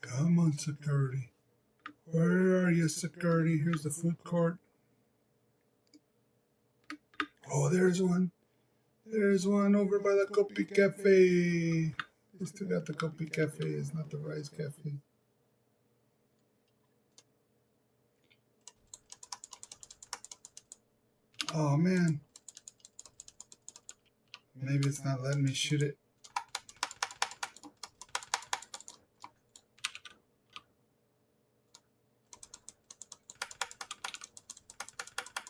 Come on, security. Where are you, security? Here's the food court. Oh, there's one. There's one over by the Kopi Cafe. We still got the Kopi Cafe. It's not the Rice Cafe. Oh, man. Maybe it's not letting me shoot it.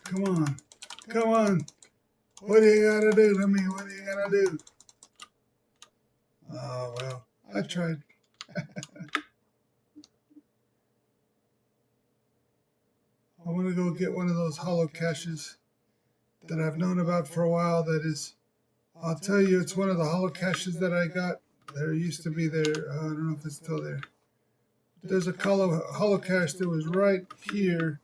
Come on. Come on. What do you gotta do to me? What do you gotta do? Oh, well, I tried. I want to go get one of those hollow caches that I've known about for a while. That is, I'll tell you, it's one of the hollow caches that I got. There used to be there. I don't know if it's still there. There's a hollow cache that was right here.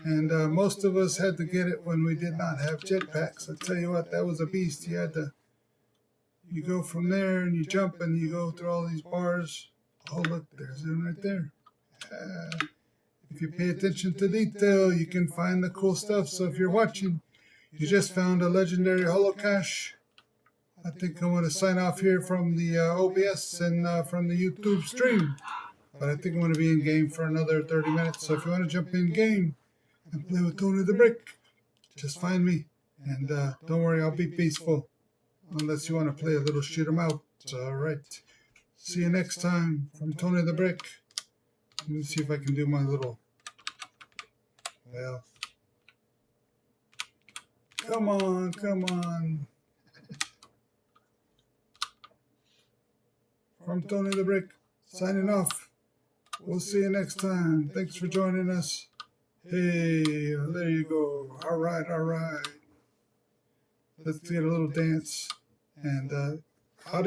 And most of us had to get it when we did not have jetpacks. I tell you what, that was a beast. You go from there and you jump and you go through all these bars. Oh, look, there's one right there. If you pay attention to detail, you can find the cool stuff. So if you're watching, you just found a legendary hollow cache. I think I'm going to sign off here from the OBS and from the YouTube stream. But I think I'm going to be in game for another 30 minutes. So if you want to jump in game and play with Tony the Brick, just find me. And don't worry, I'll be peaceful. Unless you want to play a little shoot 'em out. Alright. See you next time from Tony the Brick. Let me see if I can do my little... Well... Come on, come on. From Tony the Brick, signing off. We'll see you next time. Thanks for joining us. Hey, there you go. Alright, alright. Let's get a little dance. And, how do